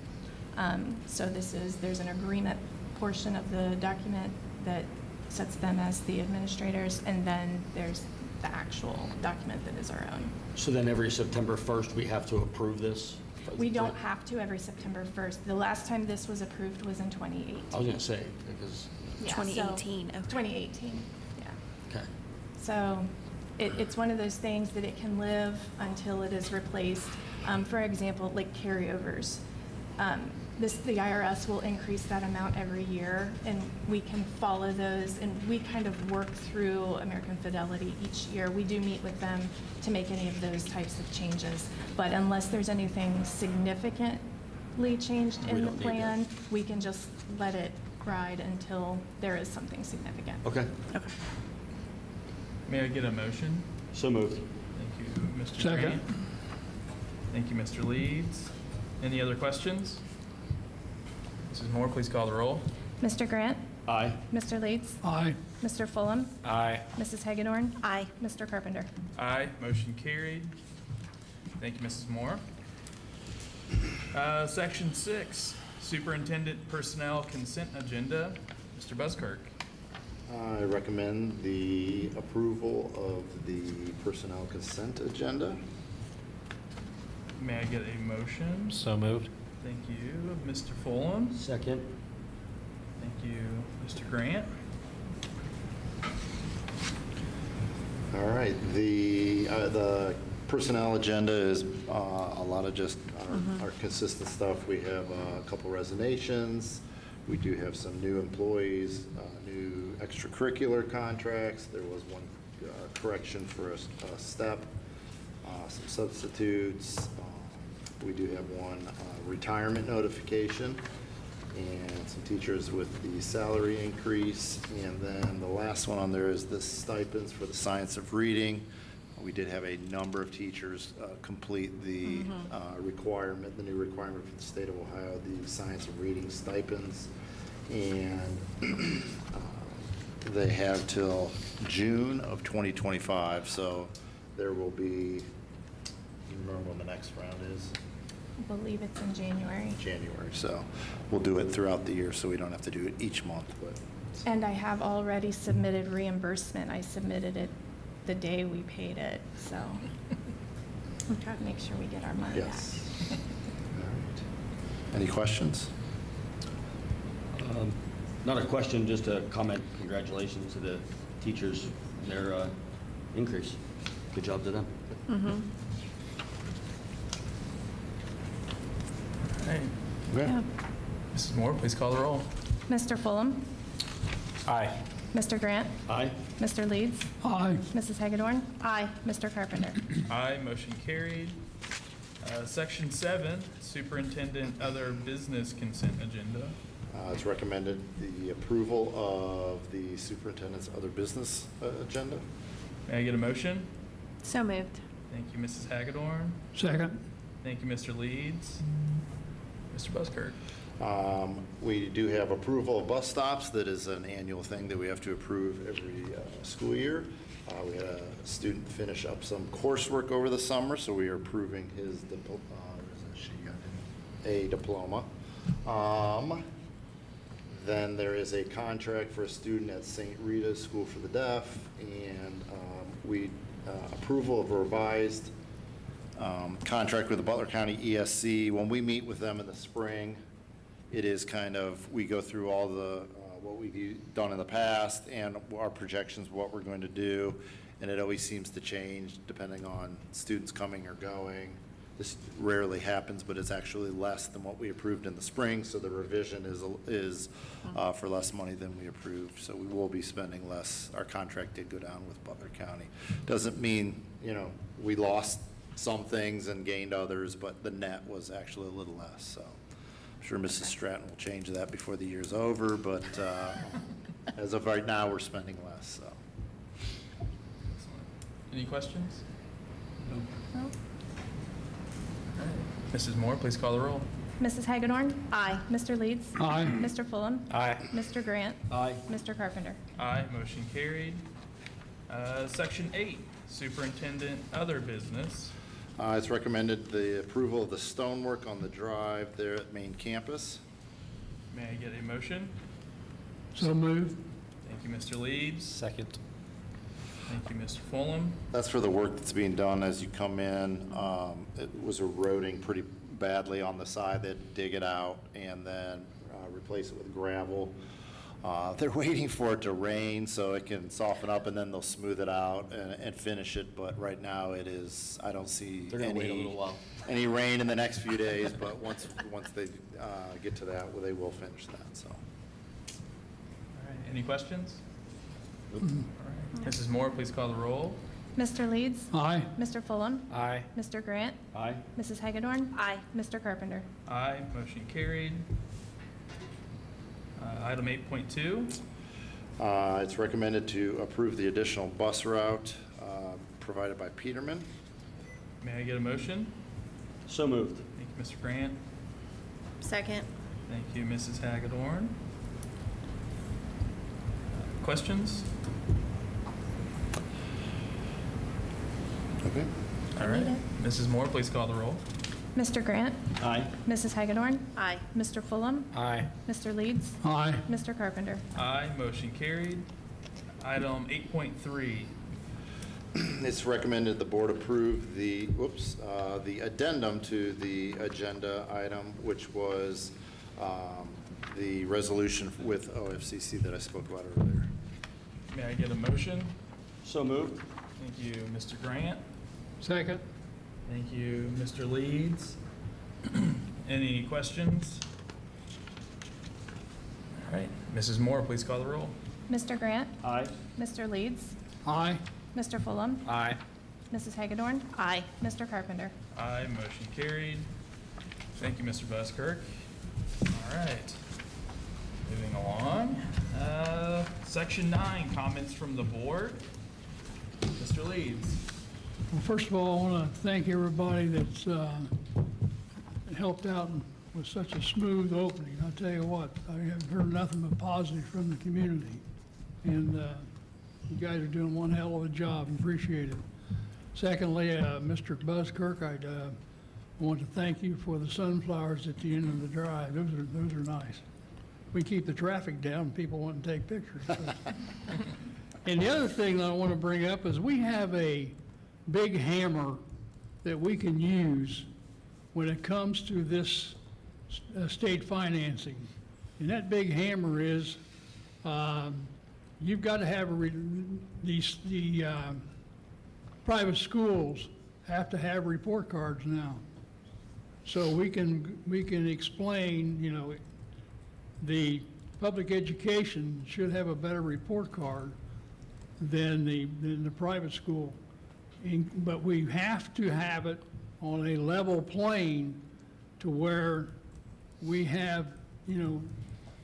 So there's an agreement portion of the document that sets them as the administrators, and then there's the actual document that is our own. So then every September 1st, we have to approve this? We don't have to every September 1st. The last time this was approved was in 2018. I was going to say, because, Yeah, so- 2018, okay. 2018, yeah. okay. So it's one of those things that it can live until it is replaced. For example, like carryovers. The IRS will increase that amount every year, and we can follow those, and we kind of work through American Fidelity each year. We do meet with them to make any of those types of changes. But unless there's anything significantly changed We in the don't need to. plan, we can just let it ride until there is something significant. Okay, May I get a motion? so moved. Thank you, Mr. Second. Grant. Thank you, Mr. Leeds. Any other questions? Mrs. Moore, please call the roll. Mr. Grant? Aye. Mr. Leeds? Aye. Mr. Fulham? Aye. Mrs. Hagedorn? Aye. Mr. Carpenter? Aye, motion carried. Thank you, Mrs. Moore. Section 6, superintendent personnel consent agenda. Mr. Buskirk. I recommend the approval of the personnel consent agenda. May I get a motion? So moved. Thank you, Mr. Fulham. Second. Thank you, Mr. Grant. All right, the personnel agenda is a lot of just our consistent stuff. We have a couple resignations, We do have some new employees, new extracurricular contracts. There was one correction for a step, some substitutes. We do have one retirement notification, and some teachers with the salary increase. And then the last one on there is the stipends for the science of reading. We did have a number of teachers complete the requirement, the new requirement for the state of Ohio, the science of reading stipends. And they have till June of 2025, so there will be, you remember when the next round is? I believe it's in January. January, so we'll do it throughout the year, so we don't have to do it each month, but. And I have already submitted reimbursement. I submitted it the day we paid it, so we try to make sure we get our money back. Yes. All right. Any questions? Not a question, just a comment. Congratulations to the teachers, their increase. Good job to them. All right. Okay. Yeah. Mrs. Moore, please call the roll. Mr. Fulham? Aye. Mr. Grant? Aye. Mr. Leeds? Aye. Mrs. Hagedorn? Aye. Mr. Carpenter? Aye, motion carried. Section 7, Superintendent Other Business Consent Agenda. It's recommended the approval of the superintendent's other business agenda. May I get a motion? So moved. Thank you, Mrs. Hagedorn. Second. Thank you, Mr. Leeds. Mr. Buskirk. We do have approval of bus stops. That is an annual thing that we have to approve every school year. We had a student finish up some coursework over the summer, so we are approving his diploma. Then there is a contract for a student at St. Rita's School for the Deaf, and approval of a revised contract with the Butler County ESC. When we meet with them in the spring, it is kind of, we go through all the, what we've done in the past and our projections of what we're going to do, and it always seems to change depending on students coming or going. This rarely happens, but it's actually less than what we approved in the spring, so the revision is for less money than we approved, so we will be spending less. Our contract did go down with Butler County. Doesn't mean, we lost some things and gained others, but the net was actually a little less, so I'm sure Mrs. Stratton will change that before the year's over, but as of right now, we're spending less, so. Excellent. Any questions? No. Mrs. Moore, please call the roll. Mrs. Hagedorn? Aye. Mr. Leeds? Aye. Mr. Fulham? Aye. Mr. Grant? Aye. Mr. Carpenter? Aye, motion carried. Section 8, Superintendent Other Business. It's recommended the approval of the stonework on the drive there at main campus. May I get a motion? So moved. Thank you, Mr. Leeds. Second. Thank you, Mr. Fulham. That's for the work that's being done as you come in. It was eroding pretty badly on the side. They had to dig it out and then replace it with gravel. They're waiting for it to rain so it can soften up, and then they'll smooth it out and finish it. But right now it is, I don't see They're gonna wait a little while. any rain in the next few days, but once they get to that, well, they will finish that, so. All right, any questions? All right, Mrs. Moore, please call the roll. Mr. Leeds? Aye. Mr. Fulham? Aye. Mr. Grant? Aye. Mrs. Hagedorn? Aye. Mr. Carpenter? Aye, motion carried. Item 8.2. It's recommended to approve the additional bus route provided by Peterman. May I get a motion? So moved. Thank you, Mr. Grant. Second. Thank you, Mrs. Hagedorn. Questions? Okay. All right, Mrs. Moore, please call the roll. Mr. Grant? Aye. Mrs. Hagedorn? Aye. Mr. Fulham? Aye. Mr. Leeds? Aye. Mr. Carpenter? Aye, motion carried. Item 8.3. It's recommended the board approve the addendum to the agenda item, which was the resolution with OFCC that I spoke about earlier. May I get a motion? So moved. Thank you, Mr. Grant. Second. Thank you, Mr. Leeds. Any questions? Mrs. Moore, please call the roll. Mr. Grant? Aye. Mr. Leeds? Aye. Mr. Fulham? Aye. Mrs. Hagedorn? Aye. Mr. Carpenter? Aye, motion carried. Thank you, Mr. Buskirk. All right. Moving along. Section 9, comments from the board. Mr. Leeds. Well, first of all, I want to thank everybody that's helped out with such a smooth opening. I'll tell you what, I have heard nothing but positive from the community. And you guys are doing one hell of a job, appreciate it. Secondly, Mr. Buskirk, I want to thank you for the sunflowers at the end of the drive. Those are nice. We keep the traffic down, people want to take pictures. So. And the other thing that I want to bring up is we have a big hammer that we can use when it comes to this state financing. And that big hammer is you've got to have the private schools have to have report cards now. So we can explain, you know, the public education should have a better report card than the private school. But we have to have it on a level plane to where we have, you know,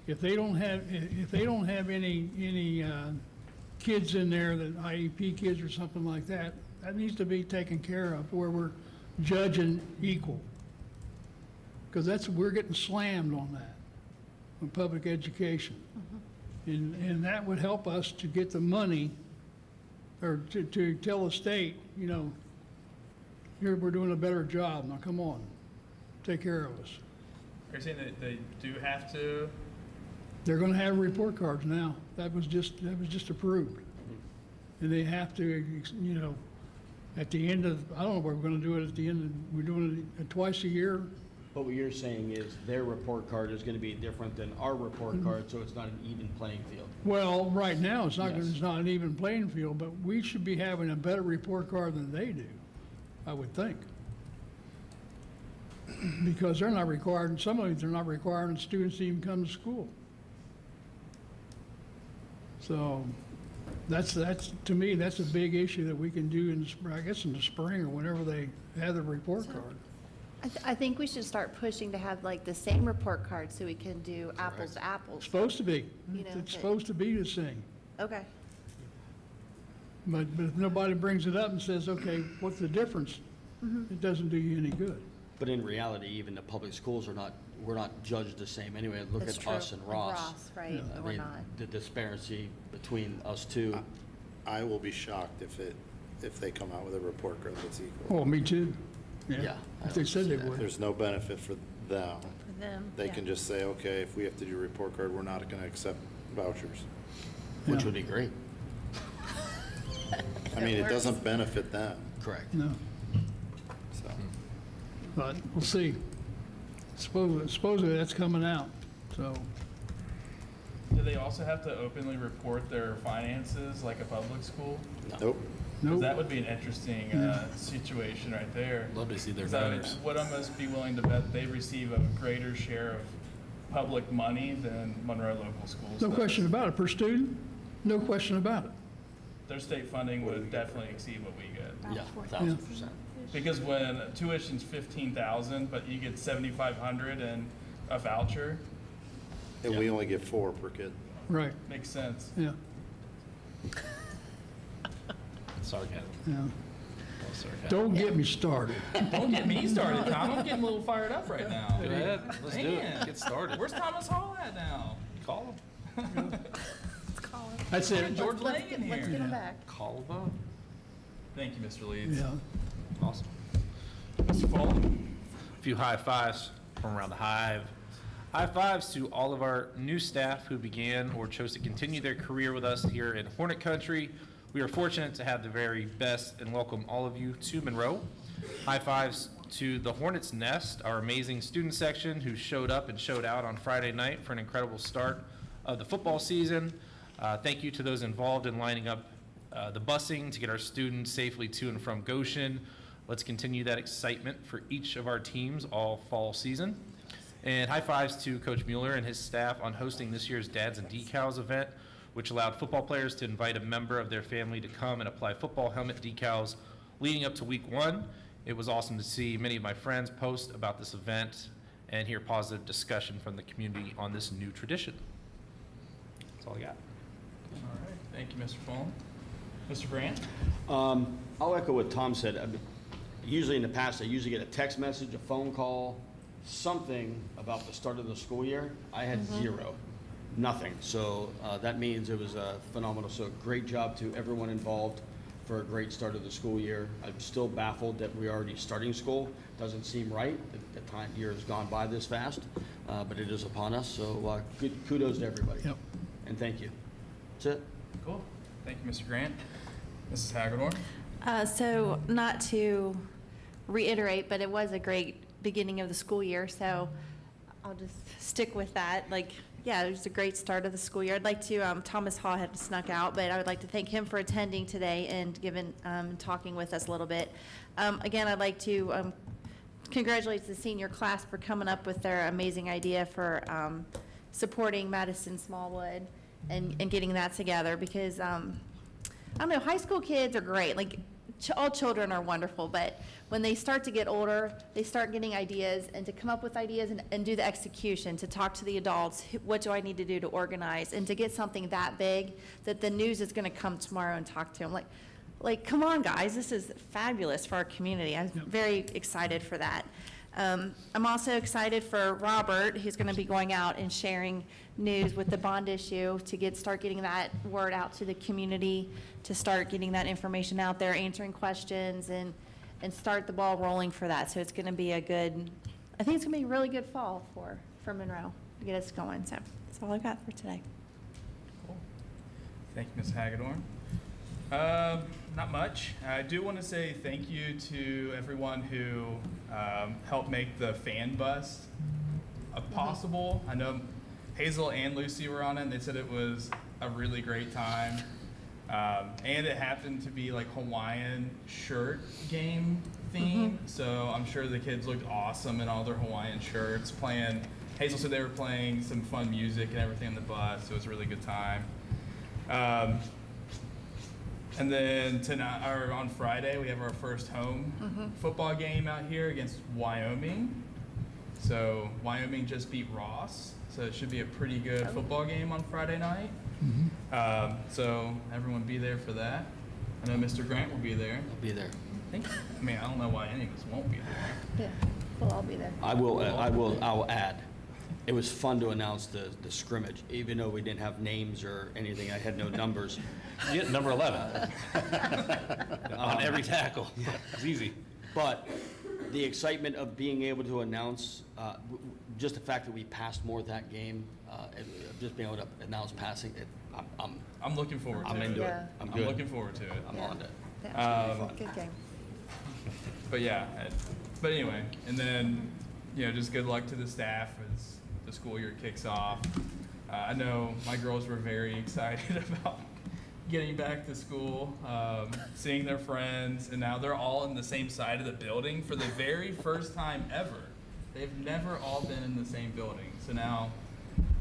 if they don't have any kids in there, that IEP kids or something like that, that needs to be taken care of where we're judging equal. Because we're getting slammed on that, on public education. And that would help us to get the money, or to tell the state, you know, here, we're doing a better job, now come on, take care of us. Are you saying that they do have to? They're gonna have report cards now, that was just approved. And they have to, you know, at the end of, I don't know if we're gonna do it at the end of, we're doing it twice a year. But what you're saying is their report card is gonna be different than our report card, so it's not an even playing field. Well, right now, it's not, Yes. it's not an even playing field, but we should be having a better report card than they do, I would think. Because they're not required, some of these, they're not requiring students to even come to school. So, to me, that's a big issue that we can do in, I guess in the spring or whenever they have the report card. I think we should start pushing to have like the same report card so we can do apples to It's apples. supposed to be, You know, it's that- supposed to be the same. Okay. But if nobody brings it up and says, okay, what's the difference? It doesn't do you any good. But in reality, even the public schools we're not judged the same anyway. Look That's at true. us and Like Ross. right, I we're mean, not. the disparity between us two. I will be shocked if they come out with a report card that's equal. Oh, me too. Yeah, I If they don't said see they that. would. There's no benefit for them. For them. They yeah. can just say, okay, if we have to do a report card, we're not gonna accept vouchers. Which Yeah. would be great. I mean, it doesn't benefit them, Correct. No, so. but we'll see. Supposedly that's coming out, so. Do they also have to openly report their finances like a public school? Nope. 'Cause Nope. that would be an interesting situation right there. Love to see their 'Cause I donors. would almost be willing to bet they receive a greater share of public money than Monroe local schools. No does. question about it, per student, no question about it. Their state funding would definitely exceed what we get. Yeah, 1,000%. Because when tuition's 15,000, but you get 7,500 and a voucher, And we only get 4 per kid. Right, makes sense. yeah, Sarcasm. yeah. No sarcasm. Don't get me started. Don't get me started, Tom. I'm getting a little fired up right now. Go ahead, let's do it, Man. get started. Where's Thomas Hall at now? Call them, That's it. George Let's Lang get, in let's here. get them back. call them up. Thank you, Mr. Leeds. Yeah. Awesome. Mr. Fulham. A few high fives from around the hive. High fives to all of our new staff who began or chose to continue their career with us here in Hornet Country. We are fortunate to have the very best and welcome all of you to Monroe. High fives to the Hornets Nest, our amazing student section who showed up and showed out on Friday night for an incredible start of the football season. Thank you to those involved in lining up the busing to get our students safely to and from Goshen. Let's continue that excitement for each of our teams all fall season. And high fives to Coach Mueller and his staff on hosting this year's Dads and Decals event, which allowed football players to invite a member of their family to come and apply football helmet decals leading up to week 1. It was awesome to see many of my friends post about this event and hear positive discussion from the community on this new tradition. That's all I got. All right, thank you, Mr. Fulham. Mr. Grant? I'll echo what Tom said. Usually in the past, I usually get a text message, a phone call, something about the start of the school year. I had zero, nothing. So that means it was phenomenal. So great job to everyone involved for a great start of the school year. I'm still baffled that we're already starting school. Doesn't seem right. The year has gone by this fast, but it is upon us. So good kudos to everybody. Yep. And thank you. That's it. Cool. Thank you, Mr. Grant. Mrs. Hagedorn? So not to reiterate, but it was a great beginning of the school year, so I'll just stick with that. Like, yeah, it was a great start of the school year. I'd like to, Thomas Hall had snuck out, but I would like to thank him for attending today and talking with us a little bit. Again, I'd like to congratulate the senior class for coming up with their amazing idea for supporting Madison Smallwood and getting that together, because I don't know, high school kids are great. Like, all children are wonderful, but when they start to get older, they start getting ideas, and to come up with ideas and do the execution, to talk to the adults, what do I need to do to organize, and to get something that big that the news is going to come tomorrow and talk to them. Like, come on, guys, this is fabulous for our community. I'm very excited for that. I'm also excited for Robert, who's going to be going out and sharing news with the bond issue to start getting that word out to the community, to start getting that information out there, answering questions, and start the ball rolling for that. So it's going to be I think it's going to be a really good fall for Monroe to get us going. So that's all I've got for today. Cool. Thank you, Ms. Hagedorn. Not much. I do want to say thank you to everyone who helped make the fan bus possible. I know Hazel and Lucy were on it, and they said it was a really great time. And it happened to be like Hawaiian shirt game theme, so I'm sure the kids looked awesome in all their Hawaiian shirts playing. Hazel said they were playing some fun music and everything on the bus, so it was a really good time. And then tonight, or on Friday, we have our first home football game out here against Wyoming. So Wyoming just beat Ross, so it should be a pretty good football game on Friday night. So everyone be there for that. I know Mr. Grant will be there. I'll be there. I don't know why any of us won't be there. Yeah, we'll all be there. I'll add. It was fun to announce the scrimmage, even though we didn't have names or anything. I had no numbers. You get number 11 on every tackle. It's easy. But the excitement of being able to announce, just the fact that we passed more that game, just being able to announce passing, I'm looking forward to it. I'm into it. Yeah. I'm I'm good. looking forward to it. I'm on it. Yeah, good game. But yeah, but anyway, and then, just good luck to the staff as the school year kicks off. I know my girls were very excited about getting back to school, seeing their friends, and now they're all in the same side of the building for the very first time ever. They've never all been in the same building, so now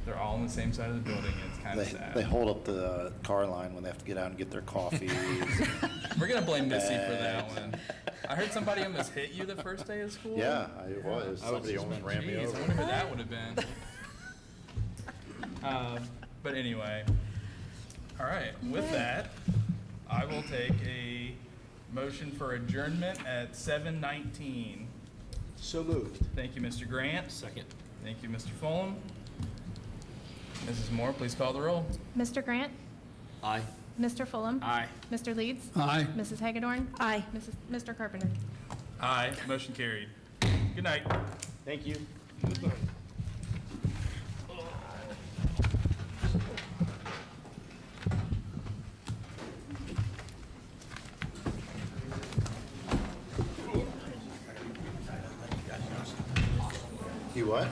they're all on the same side of the building, and it's kind of sad. They hold up the car line when they have to get out and get their coffee. We're gonna blame Missy for that one. I heard somebody almost hit you the first day of school. Yeah, it was. Somebody almost ran me Jeez, I over. wonder who that would have been. But anyway, all right, with that, I will take a motion for adjournment at 7:19. So moved. Thank you, Mr. Grant. Second. Thank you, Mr. Fulham. Mrs. Moore, please call the roll. Mr. Grant? Aye. Mr. Fulham? Aye. Mr. Leeds? Aye. Mrs. Hagedorn? Aye. Mr. Carpenter? Aye, motion carried. Good night. Thank you. You what?